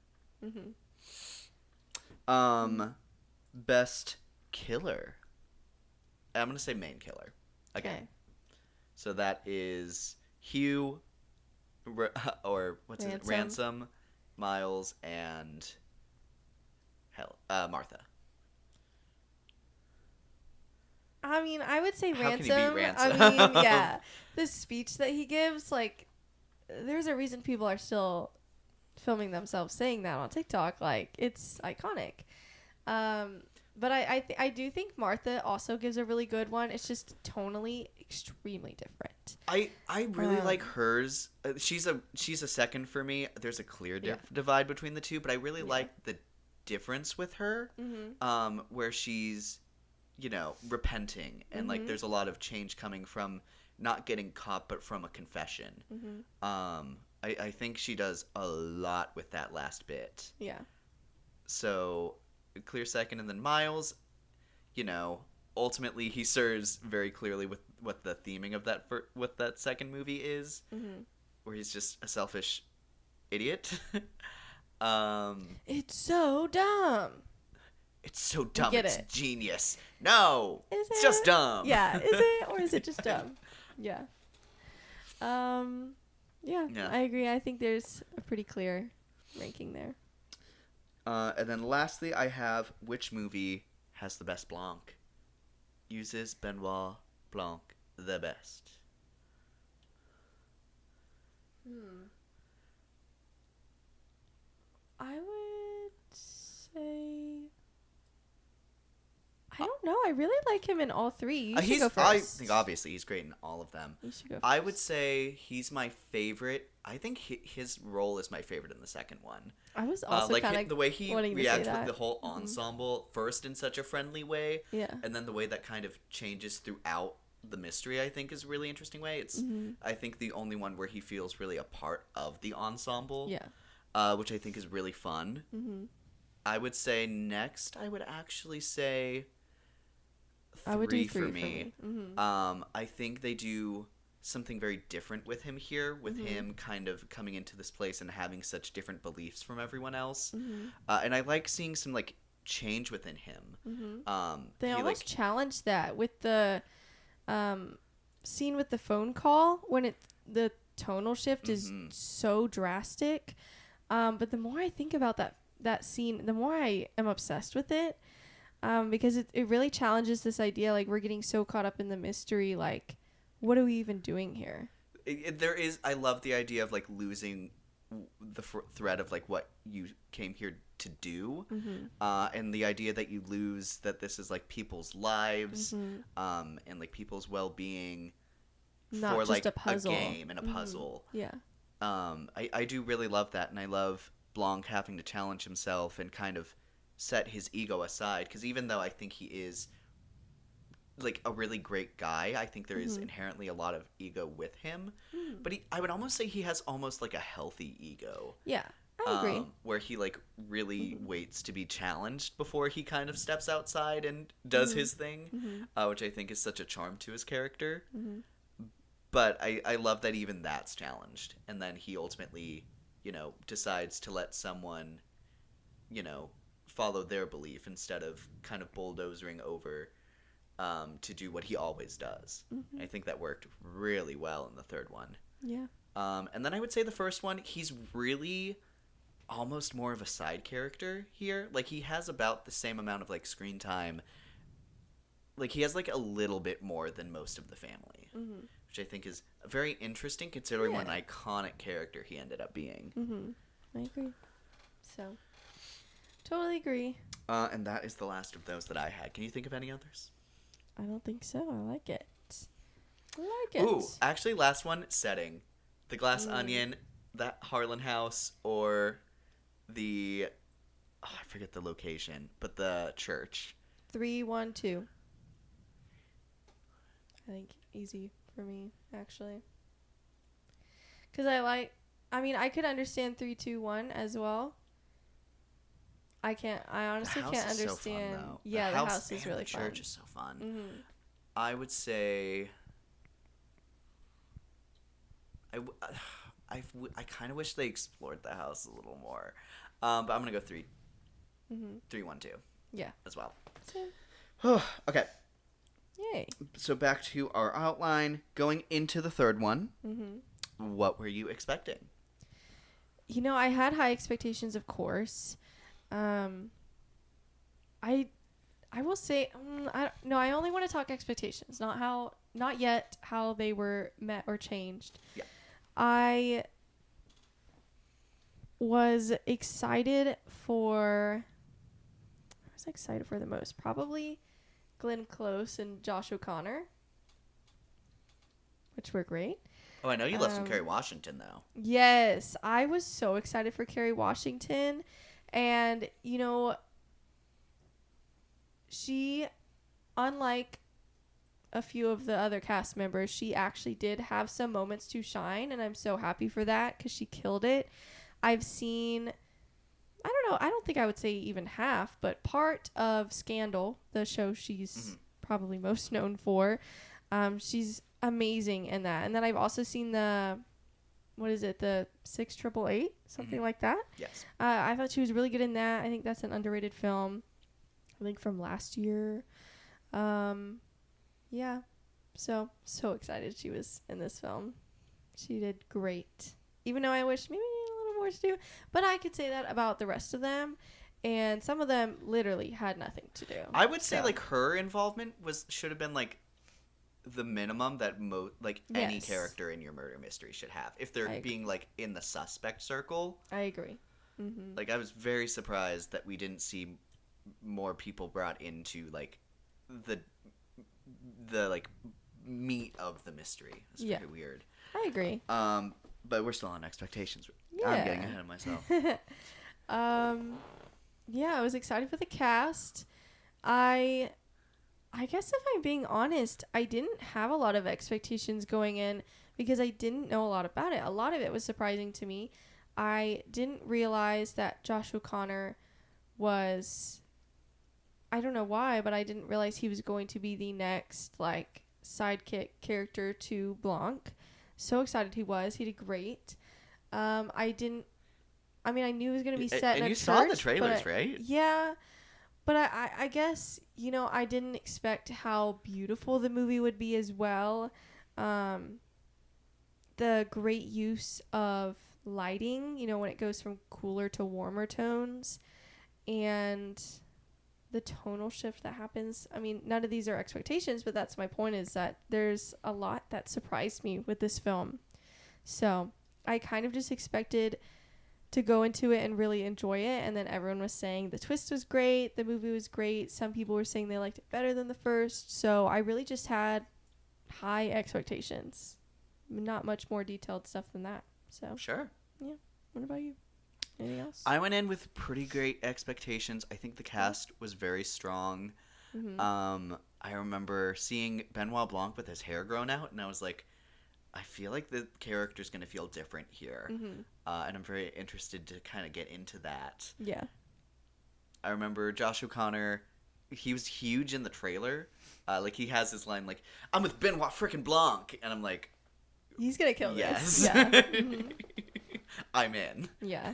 Best killer. I'm gonna say main killer again. Okay. So that is Hugh, or what's his Ransom, Miles, and Martha. I mean, I would say How can Ransom. you beat Ransom? I mean, yeah. The speech that he gives, like, there's a reason people are still filming themselves saying that on TikTok. Like, it's iconic. But I do think Martha also gives a really good one. It's just tonally extremely different. I really like hers. She's a second for me. There's a clear divide between the two, but I really like the difference with her, where she's, repenting and like there's a lot of change coming from not getting caught, but from a confession. I think she does a lot with that last bit. Yeah. So clear second, and then Miles, ultimately he serves very clearly with what the theming of what that second movie is, where he's just a selfish idiot. It's so dumb. It's so dumb. Get It's it. genius. No, Is it's it? just dumb. Yeah, is it, or is it just dumb? Yeah. Yeah, I agree. I think there's a pretty clear ranking there. And then lastly, I have which movie has the best Blanc? Uses Benoit Blanc the best? I would say, I don't know. I really like him in all 3. You should go first. I think obviously he's great in all of them. You should go first. I would say he's my favorite. I think his role is my favorite in the second one. I was also kind of the way he wanting to reacts say with that. the whole ensemble first in such a friendly way, Yeah. and then the way that kind of changes throughout the mystery, I think, is a really interesting way. It's I think the only one where he feels really a part of the ensemble. Yeah. Which I think is really fun. I would say next, I would actually say 3, I would do 3 for me. I think they do something very different with him here, with him kind of coming into this place and having such different beliefs from everyone else. And I like seeing some like change within him. They he, almost challenged that with the scene with the phone call when the tonal shift is so drastic. But the more I think about that scene, the more I am obsessed with it. Because it really challenges this idea, like, we're getting so caught up in the mystery, like, what are we even doing here? I love the idea of like losing the thread of like what you came here to do, and the idea that you lose that this is like people's lives, and like people's well-being Not for just like a puzzle. game and a puzzle. Yeah. I do really love that, and I love Blanc having to challenge himself and kind of set his ego aside, because even though I think he is like a really great guy, I think there is inherently a lot of ego with him, but I would almost say he has almost like a healthy ego. Yeah, I agree. Where he like really waits to be challenged before he kind of steps outside and does his thing, which I think is such a charm to his character. But I love that even that's challenged, and then he ultimately, decides to let someone, follow their belief instead of kind of bulldozering over to do what he always does. I think that worked really well in the third one. Yeah. And then I would say the first one, he's really almost more of a side character here. Like, he has about the same amount of like screen time. Like, he has like a little bit more than most of the family, which I think is very interesting considering what an iconic character he ended up being. I agree. So, totally agree. And that is the last of those that I had. Can you think of any others? I don't think so. I like it. I like it. Ooh, actually, last one, setting. The Glass Onion, that Harlan house or the I forget the location, but the church. 312. I think easy for me, actually. Because I could understand 321 as well. I honestly The house can't is so understand. fun, though. Yeah, the house is and really the fun. church is so fun. Mm-hmm. I would say I kind of wish they explored the house a little more. But I'm going to go 312 Yeah. as well. So, Okay. yay. So back to our outline. Going into the third one, Mm-hmm. what were you expecting? I had high expectations, of course. I will say, I only want to talk expectations, not yet how they were met or changed. Yeah. I was excited for the most, probably Glenn Close and Josh O'Connor, which were great. Oh, I know you love some Kerry Washington, though. Yes, I was so excited for Kerry Washington. And, she, unlike a few of the other cast members, she actually did have some moments to shine. And I'm so happy for that because she killed it. I've seen, I don't know, I don't think I would say even half, but part of Scandal, the show she's probably most known for. She's amazing in that. And then I've also seen the 688, something like that. Yes. I thought she was really good in that. I think that's an underrated film. I think from last year. Yeah. So excited she was in this film. She did great. Even though I wish maybe a little more to do. But I could say that about the rest of them. And some of them literally had nothing to do. I would say her involvement should have been the minimum that any Yes. character in your murder mystery should have if they're I being in the suspect circle. I agree. Mm-hmm. I was very surprised that we didn't see more people brought into the meat of the mystery. It's very weird. I agree. But we're still on expectations. Yeah. I'm getting ahead of myself. Yeah, I was excited for the cast. I guess if I'm being honest, I didn't have a lot of expectations going in because I didn't know a lot about it. A lot of it was surprising to me. I didn't realize that Josh O'Connor was, I don't know why, but I didn't realize he was going to be the next sidekick character to Blanc. So excited he was. He did great. I knew it was going to be set in a church. And you saw the trailers, right? Yeah. But I guess, I didn't expect how beautiful the movie would be as well. The great use of lighting, when it goes from cooler to warmer tones. And the tonal shift that happens. I mean, none of these are expectations, but that's my point, is that there's a lot that surprised me with this film. So I kind of just expected to go into it and really enjoy it, and then everyone was saying the twist was great, the movie was great, some people were saying they liked it better than the first, so I really just had high expectations, not much more detailed stuff than that. So Sure. Yeah. What about you? Anything else? I went in with pretty great expectations. I think the cast was very strong. I remember seeing Benoit Blanc with his hair grown out, and I was like, I feel like the character's going to feel different here. And I'm very interested to kind of get into that. Yeah. I remember Josh O'Connor, he was huge in the trailer. He has this line I'm with Benoit frickin' Blanc. And I'm like, He's going to kill yes. this. Yeah. I'm in. Yeah.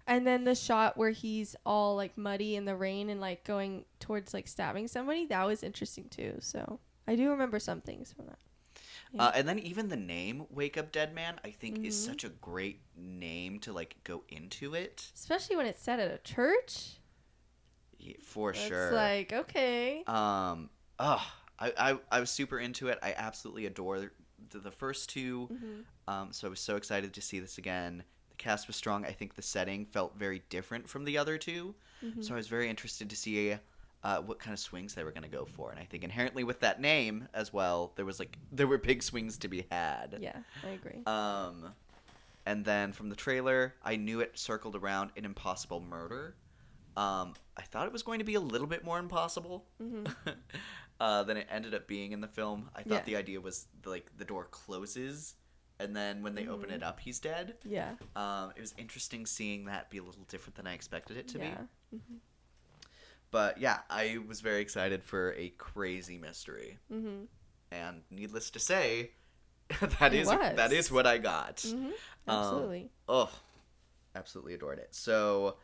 And then the shot where he's all muddy in the rain and going towards stabbing somebody, that was interesting too. So I do remember some things from that. Yeah. And then even the name Wake Up Dead Man, I think is such a great name to go into it. Especially when it's set at a church. Yeah, for It's sure. okay. I was super into it. I absolutely adore the first two. So I was so excited to see this again. The cast was strong. I think the setting felt very different from the other two. So I was very interested to see what kind of swings they were going to go for. And I think inherently with that name as well, there were big swings to be had. Yeah, I agree. And then from the trailer, I knew it circled around an impossible murder. I thought it was going to be a little bit more impossible than it ended up being in the film. I thought the idea was like the door closes, and then when they open it up, he's dead. Yeah. It was interesting seeing that be a little different than I expected it to be. Mm-hmm. But yeah, I was very excited for a crazy mystery. Mm-hmm. And needless to say, that is what I got. Mm-hmm. Absolutely. Absolutely adored it. So,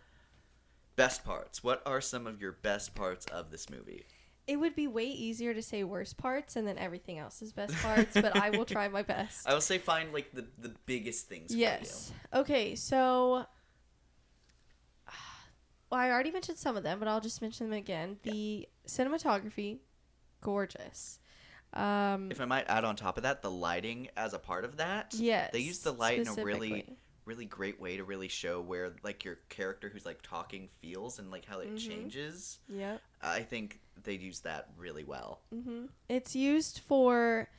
best parts. What are some of your best parts of this movie? It would be way easier to say worst parts and then everything else is best parts, but I will try my best. I will say find like the biggest things Yes. for you. Okay, so well, I already mentioned some of them, but I'll just mention them again. The cinematography, gorgeous. If I might add on top of that, the lighting as a part of that. Yes. They use the light in a really, specifically. really great way to really show where like your character who's like talking feels and like how it changes. Yep. I think they use that really well. Mm-hmm. It's used for,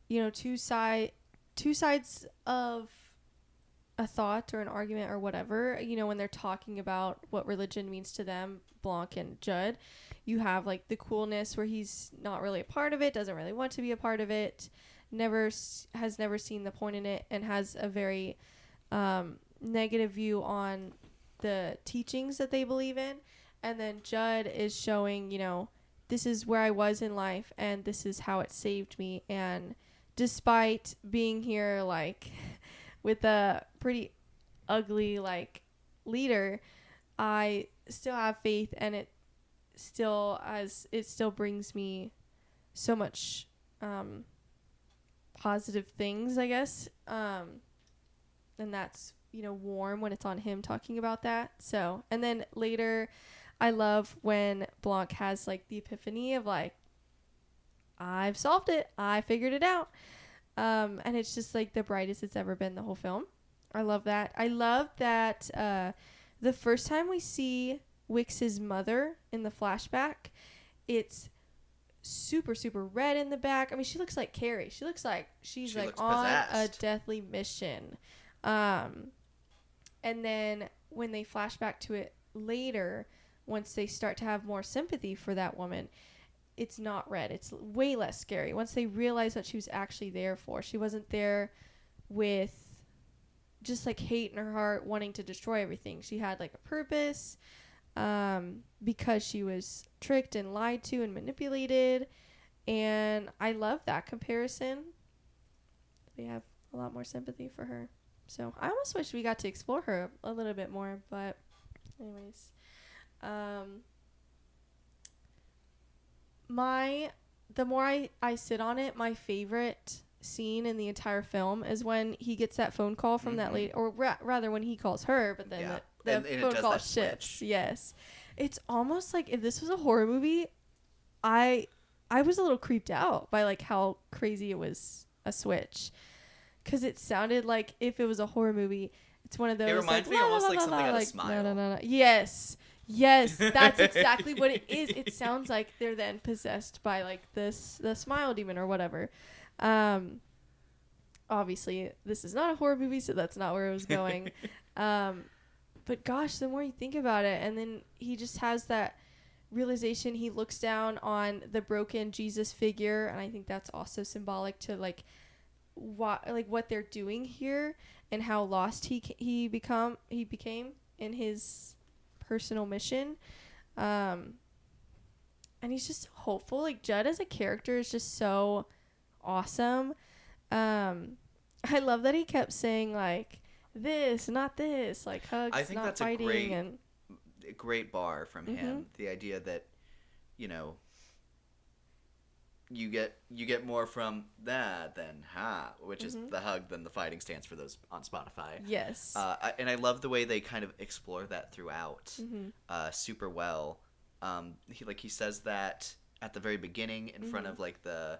two sides of a thought or an argument or whatever. When they're talking about what religion means to them, Blanc and Judd, you have like the coolness where he's not really a part of it, doesn't really want to be a part of it, has never seen the point in it, and has a very negative view on the teachings that they believe in. And then Judd is showing, this is where I was in life and this is how it saved me. And despite being here, like, with a pretty ugly, like, leader, I still have faith, and it still brings me so much positive things, I guess. And that's, warm when it's on him talking about that. So, and then later, I love when Blanc has like the epiphany of like, I've solved it. I figured it out. And it's just like the brightest it's ever been the whole film. I love that. I love that the first time we see Wix's mother in the flashback, it's super, super red in the back. I mean, she looks like Carrie. She looks like she looks on possessed. A deathly mission. And then when they flash back to it later, once they start to have more sympathy for that woman, it's not red. It's way less scary. Once they realize what she was actually there for. She wasn't there with just like hate in her heart, wanting to destroy everything. She had like a purpose, because she was tricked and lied to and manipulated. And I love that comparison. We have a lot more sympathy for her. So I almost wish we got to explore her a little bit more, but anyways. The more I sit on it, my favorite scene in the entire film is when he gets that phone call from that lady, or rather when he calls her, but then the and phone it does call that shifts. switch. Yes. It's almost like if this was a horror movie, I was a little creeped out by like how crazy it was a switch. Because it sounded like if it was a horror movie, it's one of those. It reminds me almost like something out of Smile. No. Yes, that's exactly what it is. It sounds like they're then possessed by like the Smile demon or whatever. Obviously, this is not a horror movie, so that's not where it was going. But gosh, the more you think about it, and then he just has that realization. He looks down on the broken Jesus figure, and I think that's also symbolic to like what they're doing here and how lost he became in his personal mission. And he's just hopeful. Like Judd as a character is just so awesome. I love that he kept saying like this, not this, like hugs, I think not that's fighting. a great bar from him. The idea that, you get more from that than which is the hug than the fighting stands for those on Spotify. Yes. And I love the way they kind of explore that throughout super well. He says that at the very beginning in front of like the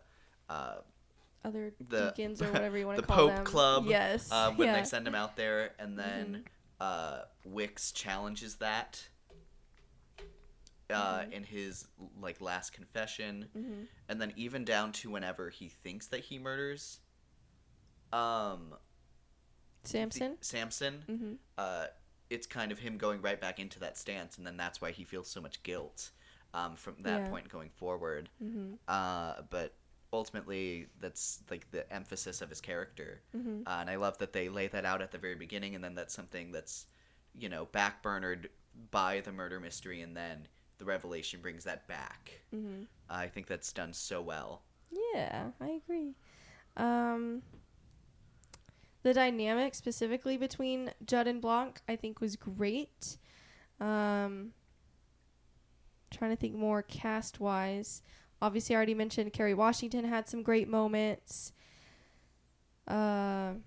other deacons or whatever you want the to call Pope them. Club. Yes. When they send him out there, and then Wix challenges that in his like last confession, and then even down to whenever he thinks that he murders Samson. Samson. It's kind of him going right back into that stance, and then that's why he feels so much guilt from that point going forward. But ultimately, that's like the emphasis of his character, and I love that they lay that out at the very beginning, and then that's something that's, you know, backburnered by the murder mystery, and then the revelation brings that back. I think that's done so well. Yeah, I agree. The dynamic specifically between Judd and Blanc, I think, was great. Trying to think more cast-wise. Obviously, I already mentioned Kerry Washington had some great moments. When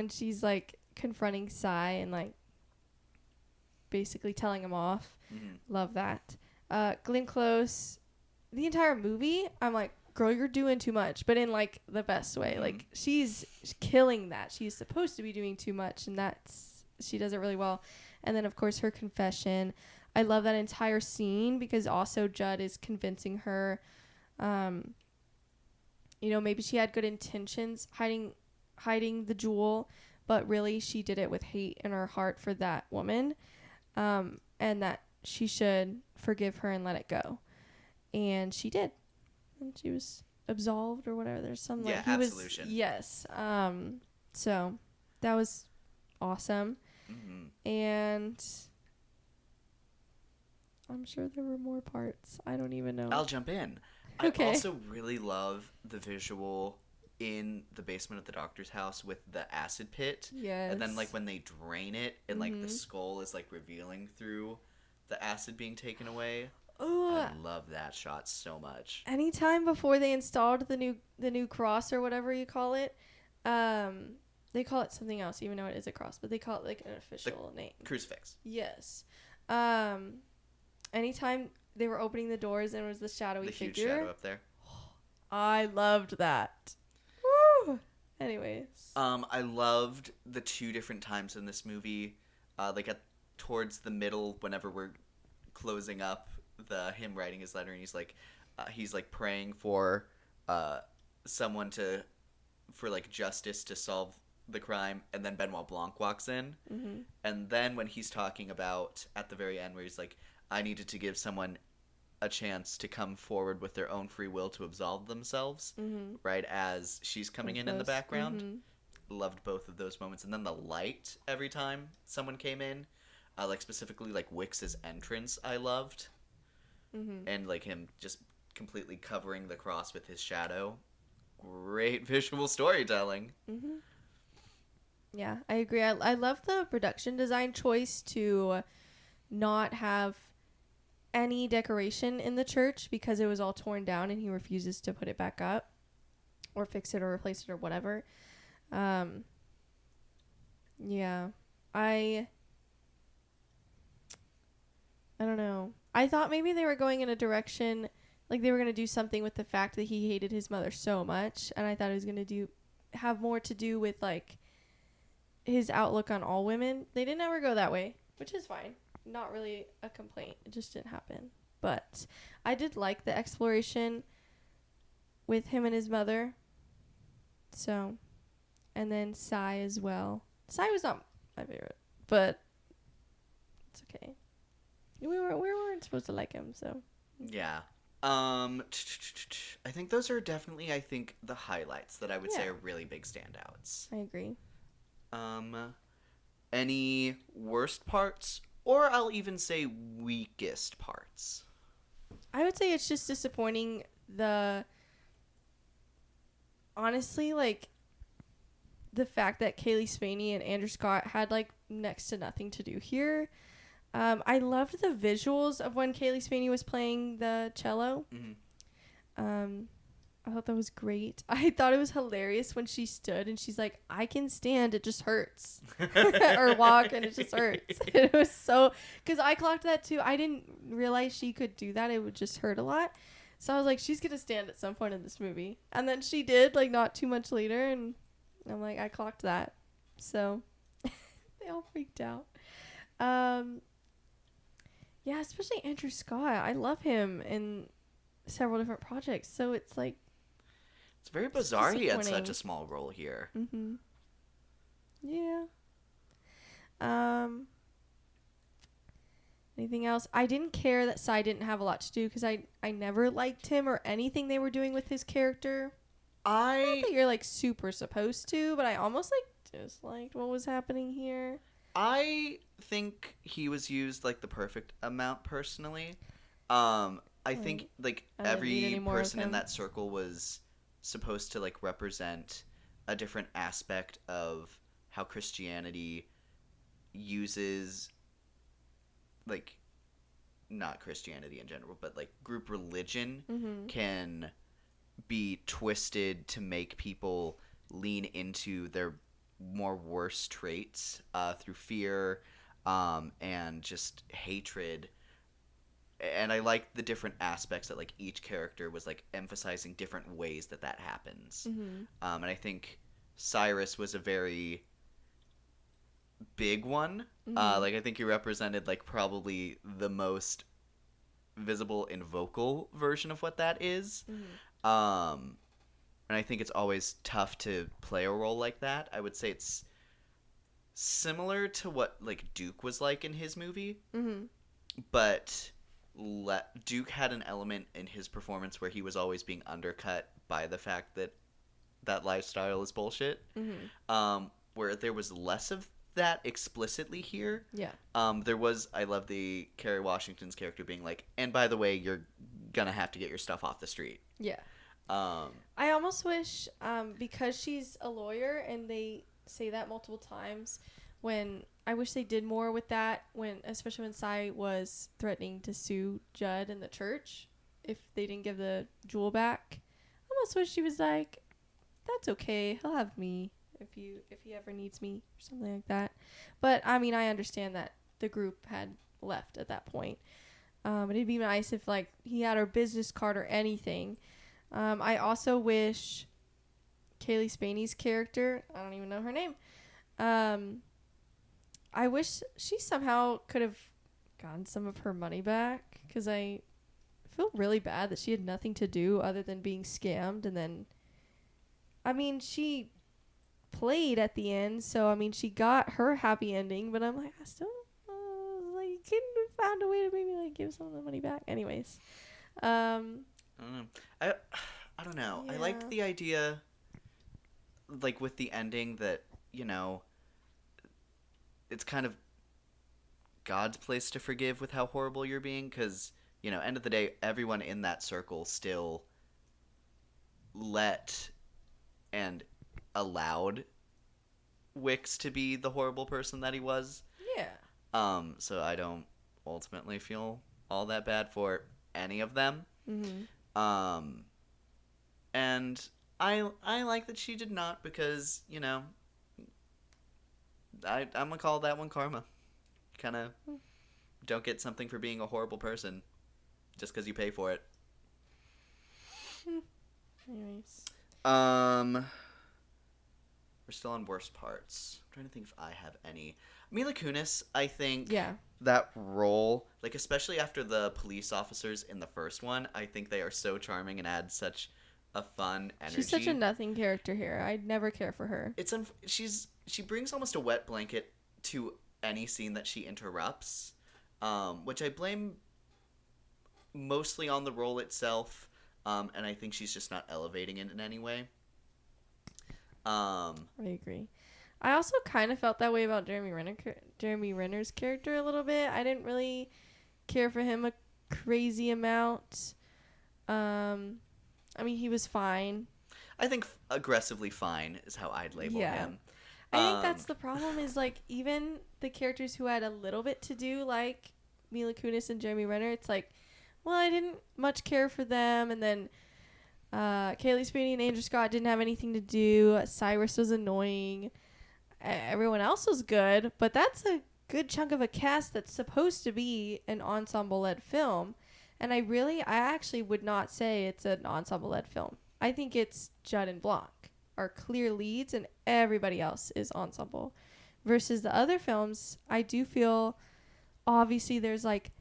she's, like, confronting Cy and, like, basically telling him off. Love that. Glenn Close, the entire movie, I'm like, girl, you're doing too much, but in like the best way. Like she's killing that. She's supposed to be doing too much, and she does it really well. And then of course her confession. I love that entire scene because also Judd is convincing her, you know, maybe she had good intentions hiding the jewel, but really she did it with hate in her heart for that woman, and that she should forgive her and let it go. And she did. And she was absolved or whatever. There's some like absolution. Yes. So that was awesome. And I'm sure there were more parts. I don't even know. I'll jump in. Okay. I also really love the visual in the basement of the doctor's house with the acid pit. Yes. And then like when they drain it and like the skull is like revealing through the acid being taken away. Oh, I love that shot so much. anytime before they installed the new cross or whatever you call it, they call it something else, even though it is a cross, but they call it like an official name. Crucifix. Yes. Anytime they were opening the doors and it was the shadowy figure. The huge shadow up there. I loved that. Woo! Anyways. I loved the two different times in this movie, like towards the middle, whenever we're closing up him writing his letter, and he's like praying for someone for like justice to solve the crime, and then Benoit Blanc walks in, and then when he's talking about at the very end where he's like, I needed to give someone a chance to come forward with their own free will to absolve themselves, right as she's coming in the background. Loved both of those moments. And then the light every time someone came in, like specifically like Wix's entrance, I loved. And like him just completely covering the cross with his shadow. Great visual storytelling. Yeah, I agree. I love the production design choice to not have any decoration in the church because it was all torn down and he refuses to put it back up or fix it or replace it or whatever. Yeah, I don't know. I thought maybe they were going in a direction, like they were going to do something with the fact that he hated his mother so much, and I thought it was going to have more to do with like his outlook on all women. They didn't ever go that way, which is fine. Not really a complaint. It just didn't happen. But I did like the exploration with him and his mother. So, and then Cy as well. Cy was not my favorite, but it's okay. We weren't supposed to like him, so. Yeah. I think those are definitely, the highlights that I would say are really big standouts. I agree. Any worst parts, or I'll even say weakest parts? I would say it's just disappointing honestly, like, the fact that Kaylee Spaney and Andrew Scott had, like, next to nothing to do here. I loved the visuals of when Kaylee Spaney was playing the cello. I thought that was great. I thought it was hilarious when she stood and she's like, I can stand, it just hurts. Or walk and it just hurts. It was so, because I clocked that too. I didn't realize she could do that. It would just hurt a lot. So I was like, she's going to stand at some point in this movie. And then she did, like, not too much later. And I'm like, I clocked that. So they all freaked out. Yeah, especially Andrew Scott. I love him in several different projects. So it's like, it's very bizarre he had such a small role here. Um, anything else? I didn't care that Psy didn't have a lot to do because I never liked him or anything they were doing with his character. Not that you're like super supposed to, but I almost like disliked what was happening here. I think he was used like the perfect amount personally. I think like I didn't need every any more of person in him. that circle was supposed to like represent a different aspect of how Christianity uses like not Christianity in general, but like group religion can be twisted to make people lean into their more worse traits through fear and just hatred. And I like the different aspects that like each character was like emphasizing different ways that happens. And I think Cyrus was a very big one. Like I think he represented like probably the most visible and vocal version of what that is. And I think it's always tough to play a role like that. I would say it's similar to what like Duke was like in his movie, but Duke had an element in his performance where he was always being undercut by the fact that that lifestyle is bullshit. Where there was less of that explicitly here. Yeah. There was, I love the Kerry Washington's character being like, and by the way, you're gonna have to get your stuff off the street. Yeah. I almost wish, because she's a lawyer and they say that multiple times, I wish they did more with that especially when Sai was threatening to sue Judd and the church if they didn't give the jewel back. I almost wish she was like, that's okay, he'll have me if he ever needs me or something like that. But I mean, I understand that the group had left at that point. It'd be nice if like he had her business card or anything. I also wish Kaylee Spaney's character, I don't even know her name, I wish she somehow could have gotten some of her money back, because I feel really bad that she had nothing to do other than being scammed. And then, I mean, she played at the end, so I mean, she got her happy ending, but I'm like, I still like, you couldn't have found a way to maybe like give some of the money back. Anyways, I don't know. I don't know. I like the idea, like with the ending, that it's kind of God's place to forgive with how horrible you're being, because end of the day, everyone in that circle still let and allowed Wicks to be the horrible person that he was. yeah. So I don't ultimately feel all that bad for any of them. And I like that she did not, because I'm gonna call that one karma. Kind of don't get something for being a horrible person just because you pay for it. Anyways, we're still on worst parts. I'm trying to think if I have any. Mila Kunis, I think. yeah. That role, like especially after the police officers in the first one, I think they are so charming and add such a fun energy. She's such a nothing character here. I'd never care for her. She brings almost a wet blanket to any scene that she interrupts, which I blame mostly on the role itself, and I think she's just not elevating it in any way. I agree. I also kind of felt that way about Jeremy Renner's character a little bit. I didn't really care for him a crazy amount. I mean, he was fine. I think aggressively fine is how I'd label him. I think that's the problem, is like even the characters who had a little bit to do, like Mila Kunis and Jeremy Renner, it's like, well, I didn't much care for them. And then Kaylee Spaney and Andrew Scott didn't have anything to do. Cyrus was annoying. Everyone else was good, but that's a good chunk of a cast that's supposed to be an ensemble-led film. And I actually would not say it's an ensemble-led film. I think it's Judd and Blanc are clear leads and everybody else is ensemble. Versus the other films, I do feel obviously there's like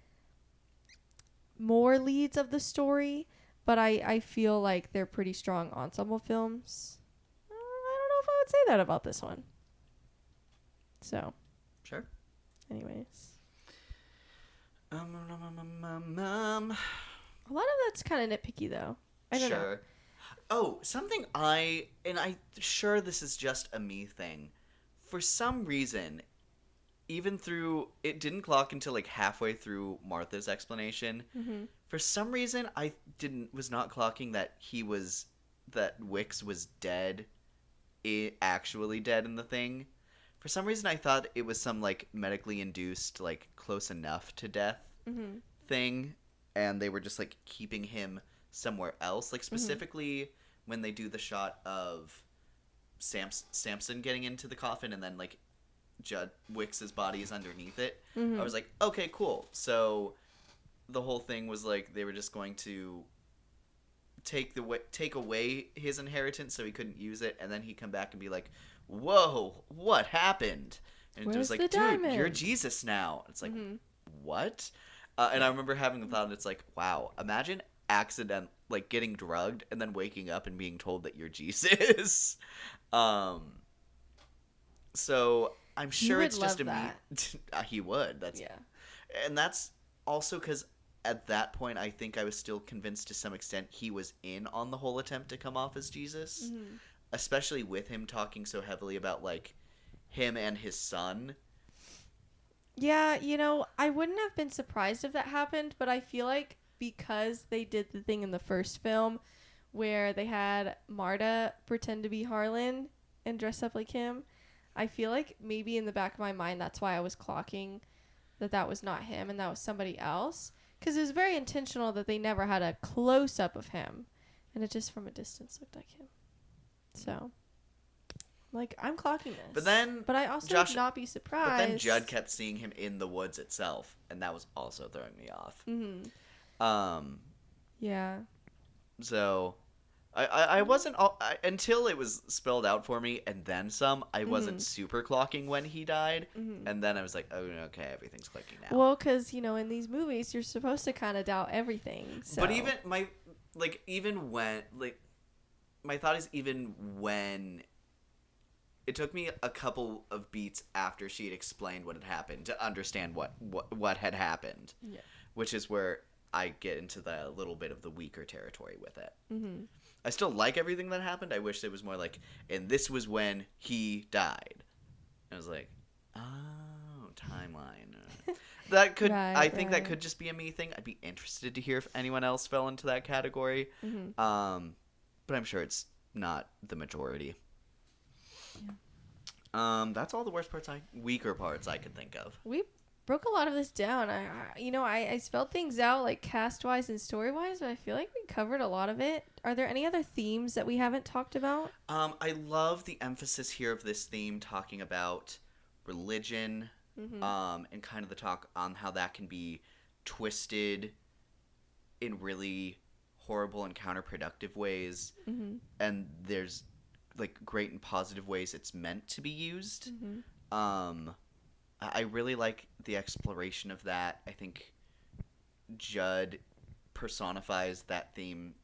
more leads of the story, but I feel like they're pretty strong ensemble films. I don't know if I would say that about this one. So, Sure. Anyways, Um, a lot of that's kind of nitpicky though. I don't know. sure. Oh, something I'm sure this is just a me thing. For some reason, even through it didn't clock until like halfway through Martha's explanation. Mm-hmm. For some reason, I was not clocking that Wicks was dead, actually dead in the thing. For some reason, I thought it was some like medically induced, like close enough to death Mm-hmm. thing, and they were just like keeping him somewhere else. Like specifically when they do the shot of Samson getting into the coffin, and then like Judd Wicks's body is underneath it. Mm-hmm. I was like, okay, cool. So the whole thing was like they were just going to take away his inheritance so he couldn't use it, and then he'd come back and be like, whoa, what happened? And it was Where's like, the dude, you're diamond?" Jesus now. It's like, Mm-hmm. what? And I remember having the thought, it's like, wow, imagine like getting drugged and then waking up and being told that you're Jesus. So I'm sure would it's just love he would. And that's also because at that point, I think I was still convinced to some extent he was in on the whole attempt to come off as Jesus, Mm-hmm. especially with him talking so heavily about like him and his son. Yeah, I wouldn't have been surprised if that happened, but I feel like because they did the thing in the first film where they had Marta pretend to be Harlan and dress up like him, I feel like maybe in the back of my mind that's why I was clocking that was not him and that was somebody else. Because it was very intentional that they never had a close-up of him, and it just from a distance looked like him. So, like, I'm clocking this. But I also would not be surprised. But then Judd kept seeing him in the woods itself, and that was also throwing me off. Mm-hmm. Yeah. So, I wasn't until it was spelled out for me, and then some. I wasn't super clocking when he died, and then I was like, oh, okay, everything's clicking now. Well, because in these movies, you're supposed to kind of doubt everything. So. But even my thought is even when it took me a couple of beats after she had explained what had happened to understand what had happened. Yeah. Which is where I get into the little bit of the weaker territory with it. Mm-hmm. I still like everything that happened. I wish it was more like, and this was when he died. I was like, oh, timeline. That could, I think that could just be a me thing. I'd be interested to hear if anyone else fell into that category. Mm-hmm. But I'm sure it's not the majority. Yeah. That's all the weaker parts I could think of. We broke a lot of this down. I spelled things out like cast-wise and story-wise, but I feel like we covered a lot of it. Are there any other themes that we haven't talked about? I love the emphasis here of this theme talking about religion, and kind of the talk on how that can be twisted in really horrible and counterproductive ways. Mm-hmm. And there's like great and positive ways it's meant to be used. Mm-hmm. I really like the exploration of that. I think Judd personifies that theme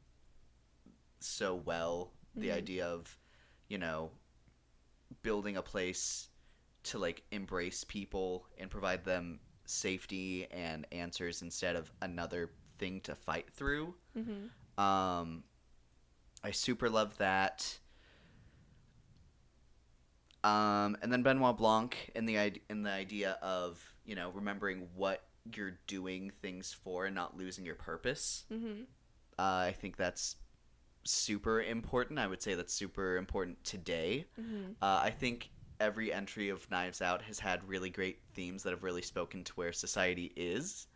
so well. The idea of, building a place to like embrace people and provide them safety and answers instead of another thing to fight through. Mm-hmm. I super love that. And then Benoit Blanc in the idea of, remembering what you're doing things for and not losing your purpose. Mm-hmm. I think that's super important. I would say that's super important today. Mm-hmm. I think every entry of Knives Out has had really great themes that have really spoken to where society is.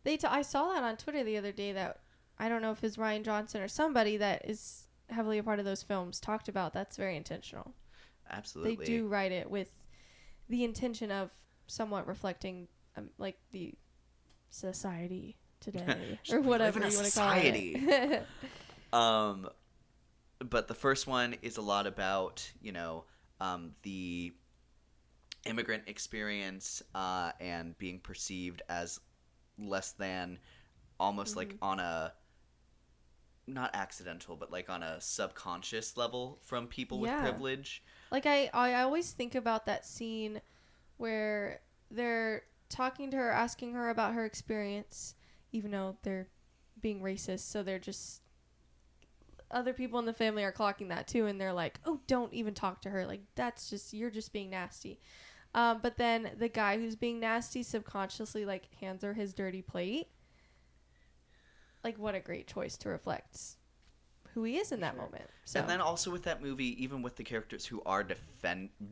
I saw that on Twitter the other day that I don't know if it's Ryan Johnson or somebody that is heavily a part of those films talked about. That's very intentional. Absolutely. They do write it with the intention of somewhat reflecting like the society today or whatever you want to call it. But the first one is a lot about, the immigrant experience and being perceived as less than, almost like on a, not accidental, but like on a subconscious level from people with privilege. Like I always think about that scene where they're talking to her, asking her about her experience, even though they're being racist. So they're just, other people in the family are clocking that too, and they're like, oh, don't even talk to her. Like, that's just, you're just being nasty. But then the guy who's being nasty subconsciously, like, hands her his dirty plate. Like, what a great choice to reflect who he is in that moment. So. And then also with that movie, even with the characters who are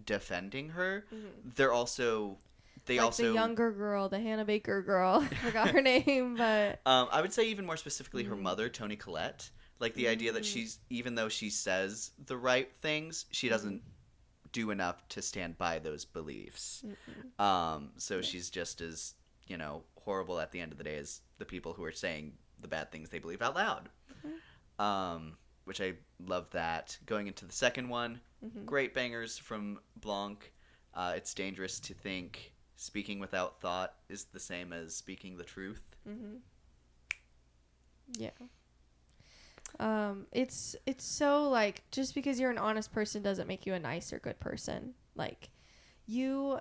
defending her, they're also... They like also the younger girl, the Hannah Baker girl. I forgot her name, but... I would say even more specifically her mother, Toni Collette. Like, the idea that she's... Even though she says the right things, she doesn't do enough to stand by those beliefs. So she's just as, you know, horrible at the end of the day as the people who are saying the bad things they believe out loud. Which I love that. Going into the second one, great bangers from Blanc. It's dangerous to think speaking without thought is the same as speaking the truth. Yeah. It's so, like, just because you're an honest person doesn't make you a nice or good person. Like, and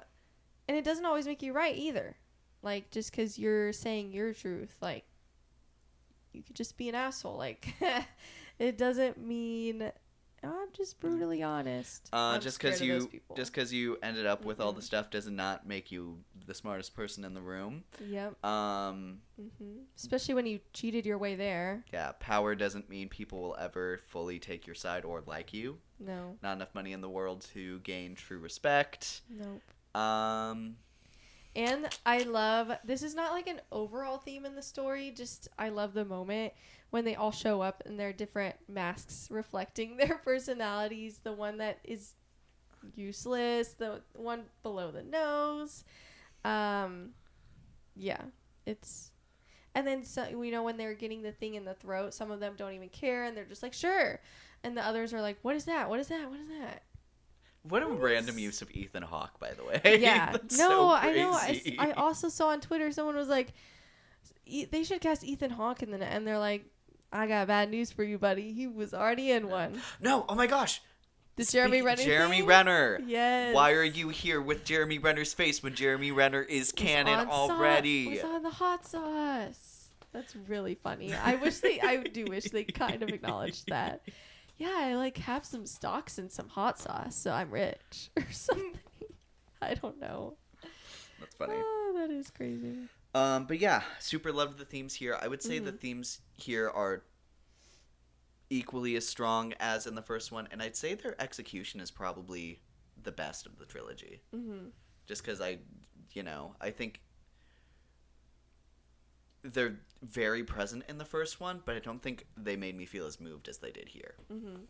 it doesn't always make you right either. Like, just because you're saying your truth, like, you could just be an asshole. Like, it doesn't mean I'm just brutally honest. Just because you ended up with all the stuff does not make you the smartest person in the room. Yep. Especially when you cheated your way there. Yeah, power doesn't mean people will ever fully take your side or like you. No. Not enough money in the world to gain true respect. Nope. And I love, this is not like an overall theme in the story, just I love the moment when they all show up in their different masks reflecting their personalities. The one that is useless, the one below the nose. Yeah, it's, and then so, you know, when they're getting the thing in the throat, some of them don't even care and they're just like, sure. And the others are like, what is that? What is that? What is that? what a random use of Ethan Hawke, by the way. Yeah. That's No, so I know. crazy. I also saw on Twitter someone was like, they should cast Ethan Hawke in the, and they're like, I got bad news for you, buddy. He was already in one. No, oh my gosh. The Jeremy Renner Jeremy thing? Renner. Yes. Why are you here with Jeremy Renner's face when Jeremy Renner is canon already? Was on the hot sauce. That's really funny. I do wish they kind of acknowledged that. Yeah, I like have some stocks and some hot sauce, so I'm rich or something. I don't know. That's funny. Oh, that is crazy. But yeah, super loved the themes here. I would say the themes here are equally as strong as in the first one, and I'd say their execution is probably the best of the trilogy. Mm-hmm. Just because I think they're very present in the first one, but I don't think they made me feel as moved as they did here. Mm-hmm.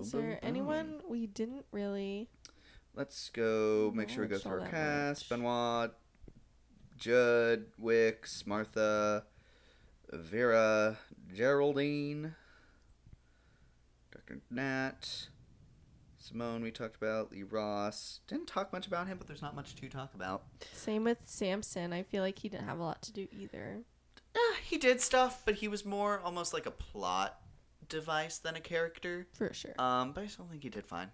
Is there anyone we didn't really? Let's go. Make sure we go through our cast. Benoit, Judd, Wicks, Martha, Vera, Geraldine, Dr. Nat, Simone we talked about, Lee Ross. Didn't talk much about him, but there's not much to talk about. Same with Samson. I feel like he didn't have a lot to do either. He did stuff, but he was more almost like a plot device than a character. For sure. But I still think he did fine.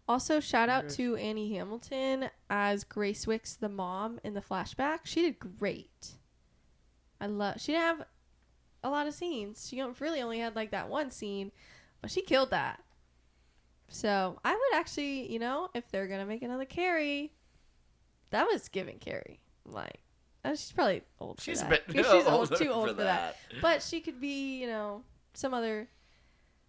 Also, shout out to Annie Hamilton as Grace Wicks, the mom, in the flashback. She did great. She didn't have a lot of scenes. She really only had like that one scene, but she killed that. So I would actually, if they're gonna make another Carrie, that was giving Carrie. Like, she's probably old for that. She's too old for that. But she could be, some other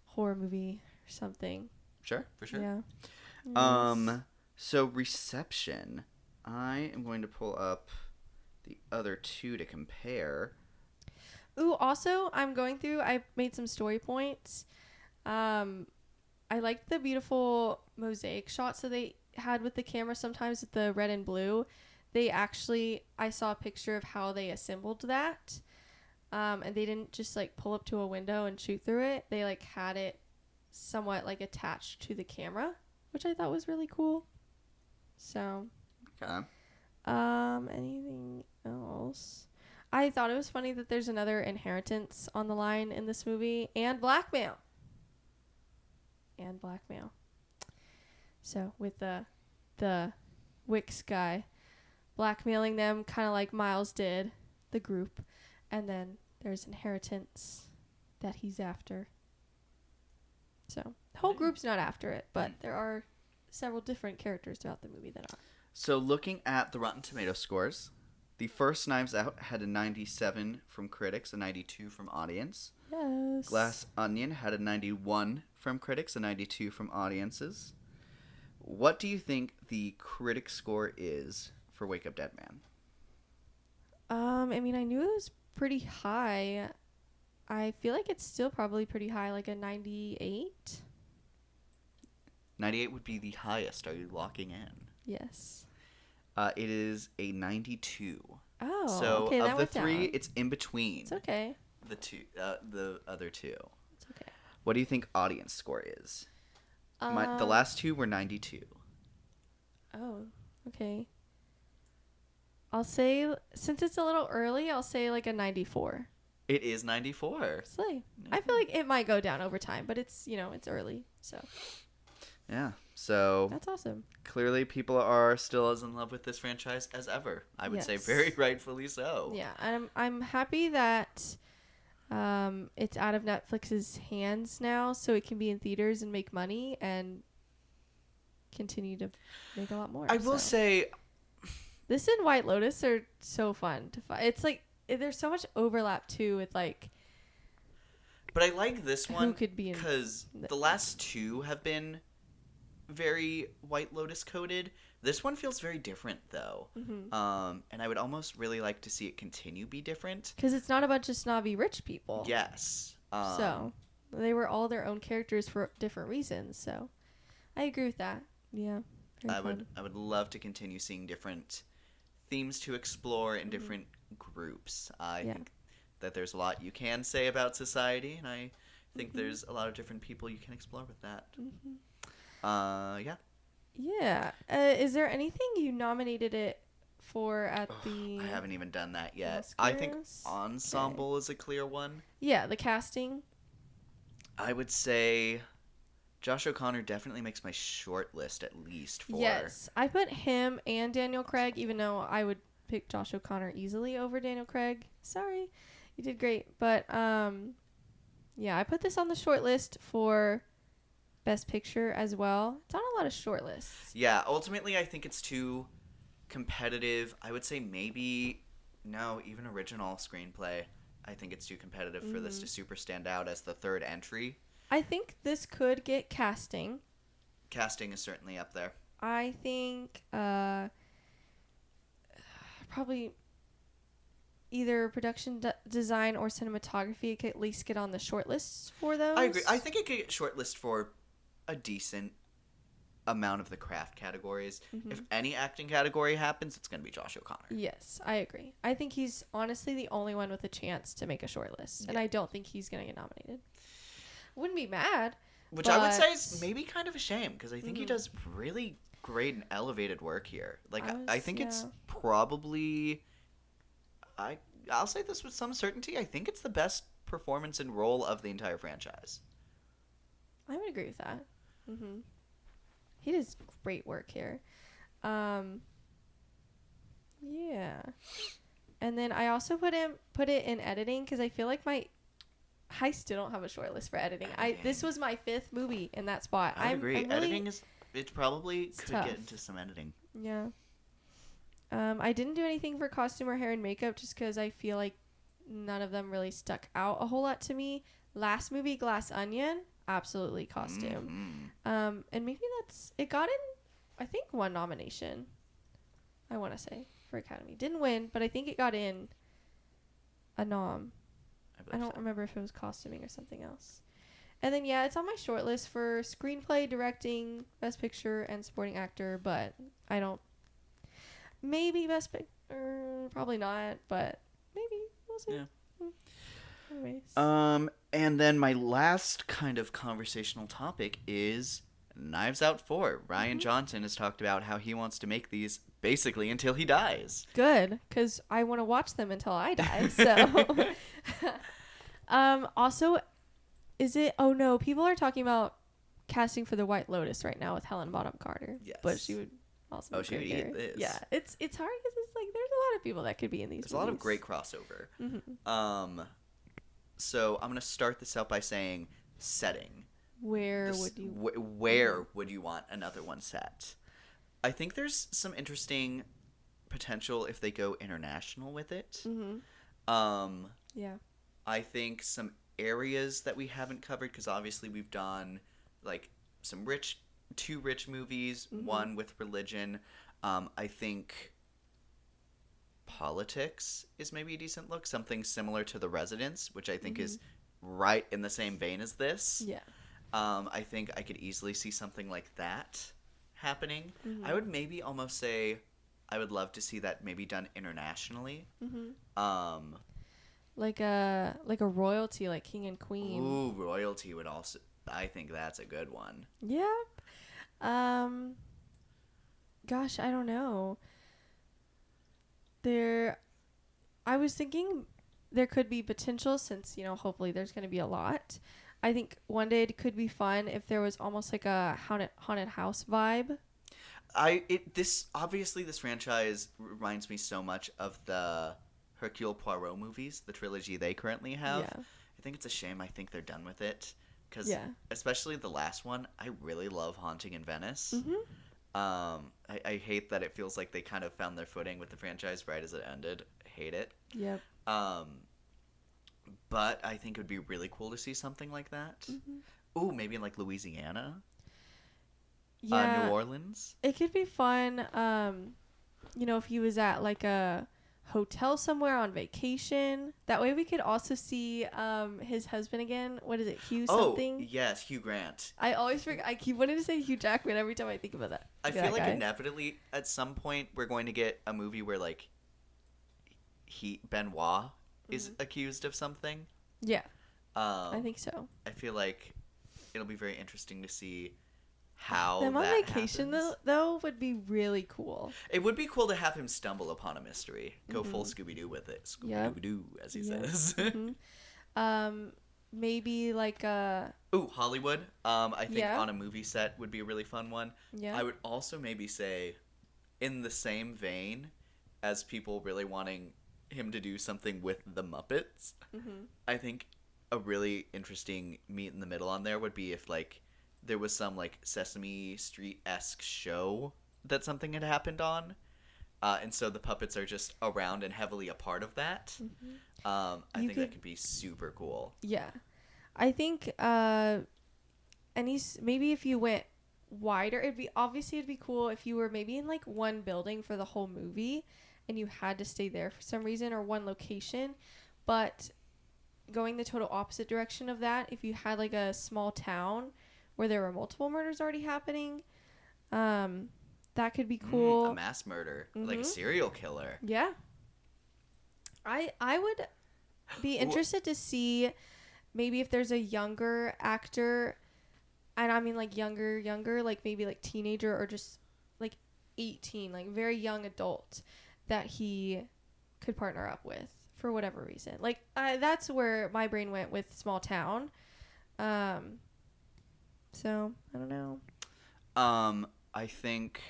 horror movie or something. Sure, for sure. Yeah. So reception. I am going to pull up the other two to compare. Ooh, also, I made some story points. I liked the beautiful mosaic shots that they had with the camera sometimes with the red and blue. I saw a picture of how they assembled that. And they didn't just like pull up to a window and shoot through it. They like had it somewhat like attached to the camera, which I thought was really cool. So, Okay. Anything else? I thought it was funny that there's another inheritance on the line in this movie and blackmail. and blackmail. So with the Wix guy blackmailing them, kind of like Miles did, the group, and then there's inheritance that he's after. So the whole group's not after it, but there are several different characters throughout the movie that are. So looking at the Rotten Tomato scores, the first Knives Out had a 97 from critics, a 92 from audience. Yes. Glass Onion had a 91 from critics, a 92 from audiences. What do you think the critic score is for Wake Up Dead Man? I mean, I knew it was pretty high. I feel like it's still probably pretty high, like a 98. 98 would be the highest. Are you locking in? Yes. It is a 92. Oh, So okay, that of the went three, down. it's in between It's okay. the other two. It's okay. What do you think audience score is? The last two were 92. Oh, okay. I'll say, since it's a little early, I'll say like a 94. It is 94. Slay. I feel like it might go down over time, but it's, it's early. So Yeah. So that's awesome. clearly people are still as in love with this franchise as ever. I would say Yes. very rightfully so. Yeah, I'm happy that it's out of Netflix's hands now, so it can be in theaters and make money and continue to make a lot more. I will so. say, This and White Lotus are so fun to find. It's like there's so much overlap too with like but I like this one could be in because the last two have been very White Lotus coded. This one feels very different though. And I would almost really like to see it continue be different. because it's not a bunch of snobby rich people. Yes. So they were all their own characters for different reasons. So I agree with that. Yeah. Very fun. I would love to continue seeing different themes to explore in different groups. I think that there's a lot you can say about society, and I think there's a lot of different people you can explore with that. Yeah. Yeah. Is there anything you nominated it for at the? I haven't even done that yet. I think Oscars? ensemble is a clear one. Yeah, the casting. I would say Josh O'Connor definitely makes my short list at least for. Yes, I put him and Daniel Craig, even though I would pick Josh O'Connor easily over Daniel Craig. Sorry, you did great, but yeah, I put this on the short list for Best Picture as well. It's on a lot of short lists. Yeah, ultimately I think it's too competitive. I would say maybe even original screenplay. I think it's too competitive for this to super stand out as the third entry. I think this could get casting. Casting is certainly up there. I think probably either production design or cinematography could at least get on the short lists for those. I agree. I think it could get shortlisted for a decent amount of the craft categories. If any acting category happens, it's going to be Josh O'Connor. Yes, I agree. I think he's honestly the only one with a chance to make a short list, and I don't think he's going to get nominated. Wouldn't be mad. Which I would say is maybe kind of a shame, because I think he does really great and elevated work here. Like, I think it's probably... I'll say this with some certainty. I think it's the best performance and role of the entire franchise. I would agree with that. He does great work here. Yeah. And then I also put it in editing because I feel like I still don't have a short list for editing. This was my 5th movie in that spot. I agree. I'm really, editing it probably could tough. get into some editing. Yeah. I didn't do anything for costume or hair and makeup just because I feel like none of them really stuck out a whole lot to me. Last movie, Glass Onion, absolutely costume. And maybe it got in, I think, 1 nomination, I want to say, for Academy. Didn't win, but I think it got in a nom. I don't remember if it was costuming or something else. And then, yeah, it's on my short list for screenplay, directing, Best Picture, and supporting actor, but I don't... Maybe Best Picture, probably not, but maybe. We'll see. Yeah. Anyways. And then my last kind of conversational topic is Knives Out 4. Rian Johnson has talked about how he wants to make these basically until he dies. Good, because I want to watch them until I die, so... Also, is it... Oh, no, people are talking about casting for the White Lotus right now with Helen Bonham Carter. Yes. But she would also. Oh, be she would great eat there. this. Yeah, it's hard because it's like there's a lot of people that could be in these. There's a lot of movies. great crossover. Mm-hmm. So I'm gonna start this out by saying setting. Where This- would you? where would you want another one set? I think there's some interesting potential if they go international with it. Mm-hmm. Yeah. I think some areas that we haven't covered, because obviously we've done like two rich movies, one with religion. I think politics is maybe a decent look, something similar to The Residence, which I think is right in the same vein as this. Yeah. I think I could easily see something like that happening. I would maybe almost say I would love to see that maybe done internationally. Like a royalty, like king and queen. Ooh, royalty would also. I think that's a good one. Yep. Gosh, I don't know. I was thinking there could be potential since, hopefully there's going to be a lot. I think one day it could be fun if there was almost like a haunted house vibe. This franchise reminds me so much of the Hercule Poirot movies, the trilogy they currently have. Yeah. I think it's a shame. I think they're done with it because, Yeah. especially the last one, I really love Haunting in Venice. Mm-hmm. I hate that it feels like they kind of found their footing with the franchise right as it ended. I hate it. Yep. But I think it would be really cool to see something like that. Ooh, maybe in like Louisiana. Yeah. New Orleans. It could be fun. If he was at like a hotel somewhere on vacation. That way we could also see his husband again. What is it? Hugh something? Oh, yes, Hugh Grant. I always forget. I keep wanting to say Hugh Jackman every time I think about that. I that feel like guy. inevitably at some point we're going to get a movie where like Benoit is accused of something. Yeah. I think so. I feel like it'll be very interesting to see how Them on that vacation happens. though would be really cool. It would be cool to have him stumble upon a mystery. Go full Scooby-Doo with it. Scooby-Doo, as he Yep. says. Maybe like Ooh, Hollywood. I think Yeah. on a movie set would be a really fun one. Yeah. I would also maybe say, in the same vein as people really wanting him to do something with the Muppets, I think a really interesting meet in the middle on there would be if like there was some like Sesame Street-esque show that something had happened on. And so the puppets are just around and heavily a part of that. I think that could be super cool. Yeah. I think maybe if you went wider, it'd be cool if you were maybe in like one building for the whole movie and you had to stay there for some reason, or one location. But going the total opposite direction of that, if you had like a small town where there were multiple murders already happening, that could be cool. A mass murder, like a serial killer. Yeah. I would be interested to see maybe if there's a younger actor, and I mean like younger, like maybe like teenager or just like 18, like very young adult that he could partner up with for whatever reason. Like that's where my brain went with small town. So I don't know. I think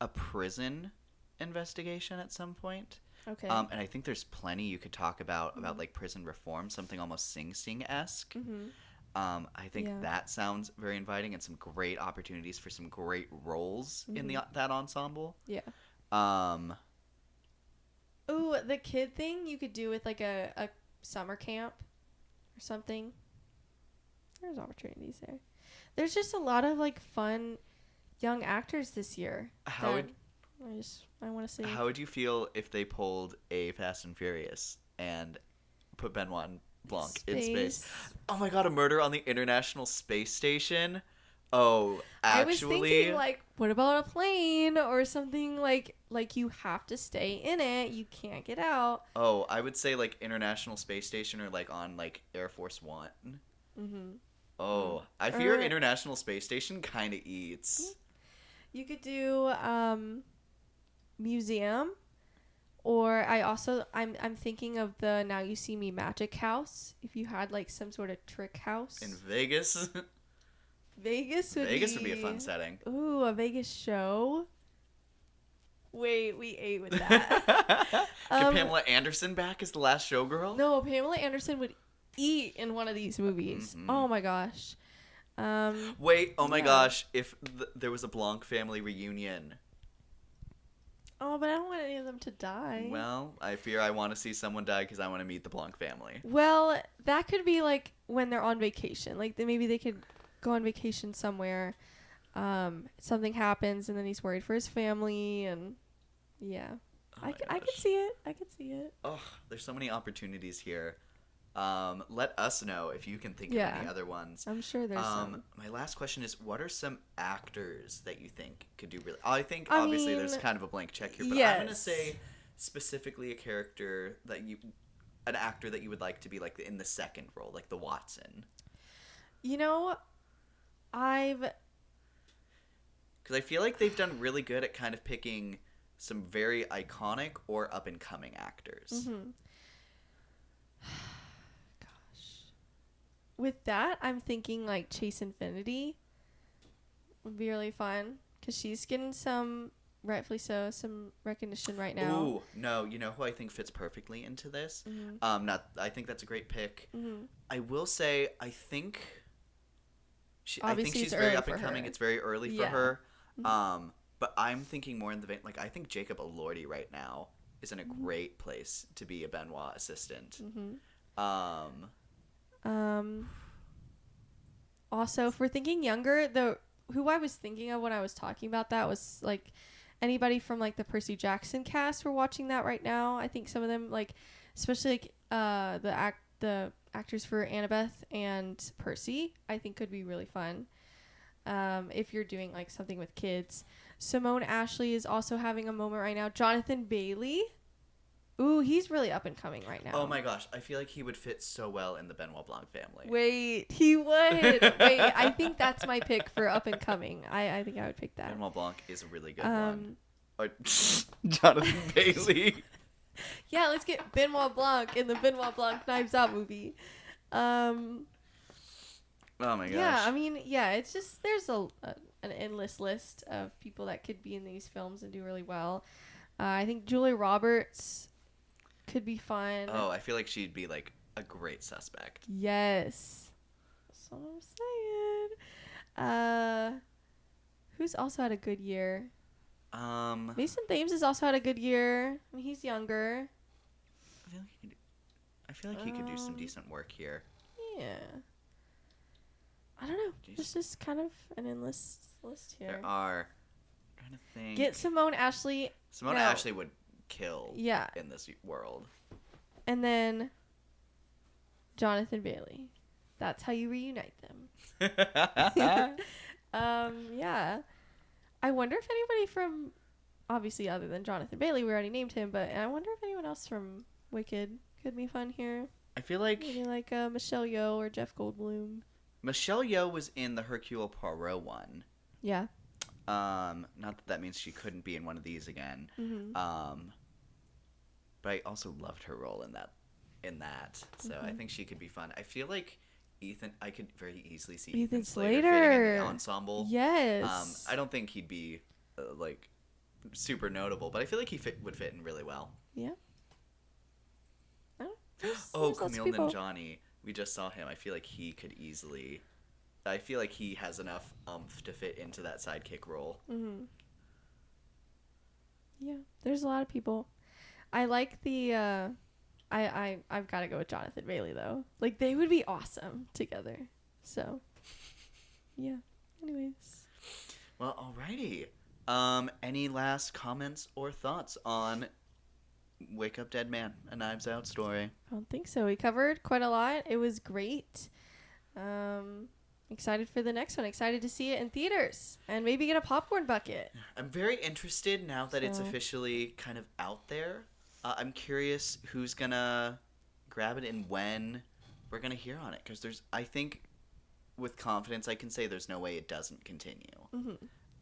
a prison investigation at some point. Okay. And I think there's plenty you could talk about like prison reform, something almost Sing Sing-esque. I think that sounds very inviting and some great opportunities for some great roles in that ensemble. Yeah. Ooh, the kid thing you could do with like a summer camp or something. There's opportunities there. There's just a lot of like fun young actors this year. I want to see. How would you feel if they pulled a Fast and Furious and put Benoit Blanc in space? Oh my god, a murder on the International Space Station? Oh, actually, I was thinking like, what about a plane or something like you have to stay in it, you can't get out. Oh, I would say like International Space Station or like on like Air Force One. Oh, I fear International Space Station kind of eats. You could do museum, or I'm thinking of the Now You See Me Magic House. If you had like some sort of trick house In Vegas? Vegas would be a fun setting. Ooh, a Vegas show. Wait, we ate with that. Get Pamela Anderson back as the last showgirl? No, Pamela Anderson would eat in one of these movies. Oh my gosh. Wait, oh my Yeah. gosh, if there was a Blanc family reunion. Oh, but I don't want any of them to die. Well, I fear I want to see someone die because I want to meet the Blanc family. Well, that could be like when they're on vacation. Like maybe they could go on vacation somewhere. Something happens and then he's worried for his family and yeah. Oh my I could gosh. see it. I could see it. Oh, there's so many opportunities here. Let us know if you can think Yeah. of any other ones. I'm sure there's some. My last question is, what are some actors that you think could do really? I think I obviously there's mean, kind of a blank check here, but I'm gonna yes. say specifically a character that an actor that you would like to be like in the second role, like the Watson. You know, Because I feel like they've done really good at kind of picking some very iconic or up and coming actors. with that, I'm thinking like Chase Infinity would be really fun because she's getting some, rightfully so, some recognition right now. Ooh, no, you know who I think fits perfectly into this? I think that's a great pick. I will say, I think Obviously, she's it's very early up and for coming. her. It's very early for Yeah. her. But I'm thinking more in the vein, like, I think Jacob Elordi right now is in a great place to be a Benoit assistant. Also, if we're thinking younger, who I was thinking of when I was talking about that was like anybody from like the Percy Jackson cast. We're watching that right now. I think some of them, like especially like the actors for Annabeth and Percy, I think could be really fun. If you're doing like something with kids. Simone Ashley is also having a moment right now. Jonathan Bailey. Ooh, he's really up and coming right now. Oh my gosh, I feel like he would fit so well in the Benoit Blanc family. Wait, he would. Wait, I think that's my pick for up and coming. I think I would pick that. Benoit Blanc is a really good one. Or Jonathan Bailey. Yeah, let's get Benoit Blanc in the Benoit Blanc Knives Out movie. Oh my gosh. Yeah, I mean, yeah, it's just there's an endless list of people that could be in these films and do really well. I think Julia Roberts could be fun. Oh, I feel like she'd be like a great suspect. Yes. That's what I'm saying. Who's also had a good year? Mason Thames has also had a good year. I mean, he's younger. I feel like he could do some decent work here. Yeah. I don't know. Jeez. It's just kind of an endless list here. There are. I'm trying to think. Get Simone Ashley. Simone no. Ashley would kill Yeah. in this world. And then Jonathan Bailey. That's how you reunite them. Yeah. I wonder if anybody from, obviously other than Jonathan Bailey, we already named him, but I wonder if anyone else from Wicked could be fun here. I feel like Maybe like Michelle Yeoh or Jeff Goldblum. Michelle Yeoh was in the Hercule Poirot one. Yeah. Not that means she couldn't be in one of these again. But I also loved her role in that. So I think she could be fun. I feel like I could very easily see Ethan Slater fitting in Slater. the ensemble. Yes. I don't think he'd be like super notable, but I feel like he would fit in really well. Yeah. Oh, There's lots of Kumail people. Nanjiani. We just saw him. I feel like he could easily. I feel like he has enough oomph to fit into that sidekick role. Yeah, there's a lot of people. I like the I've got to go with Jonathan Bailey though. Like they would be awesome together. So, yeah. Anyways, Well, alrighty. Any last comments or thoughts on Wake Up Dead Man, a Knives Out story? I don't think so. We covered quite a lot. It was great. Excited for the next one. Excited to see it in theaters and maybe get a popcorn bucket. I'm very interested now that it's So- officially kind of out there. I'm curious who's gonna grab it and when we're gonna hear on it, because I think with confidence I can say there's no way it doesn't continue.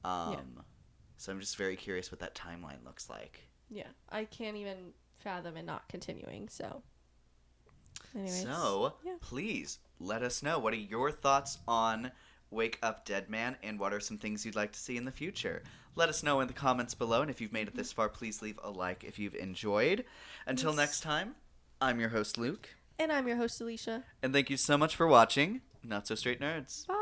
So I'm just very curious what that timeline looks like. Yeah, I can't even fathom it not continuing. So, anyways, So yeah. please let us know, what are your thoughts on Wake Up Dead Man, and what are some things you'd like to see in the future? Let us know in the comments below, and if you've made it this far, please leave a like if you've enjoyed. Until Yes. next time, I'm your host, Luke, And I'm your host, Alicia. and thank you so much for watching Not So Straight Nerds. Bye.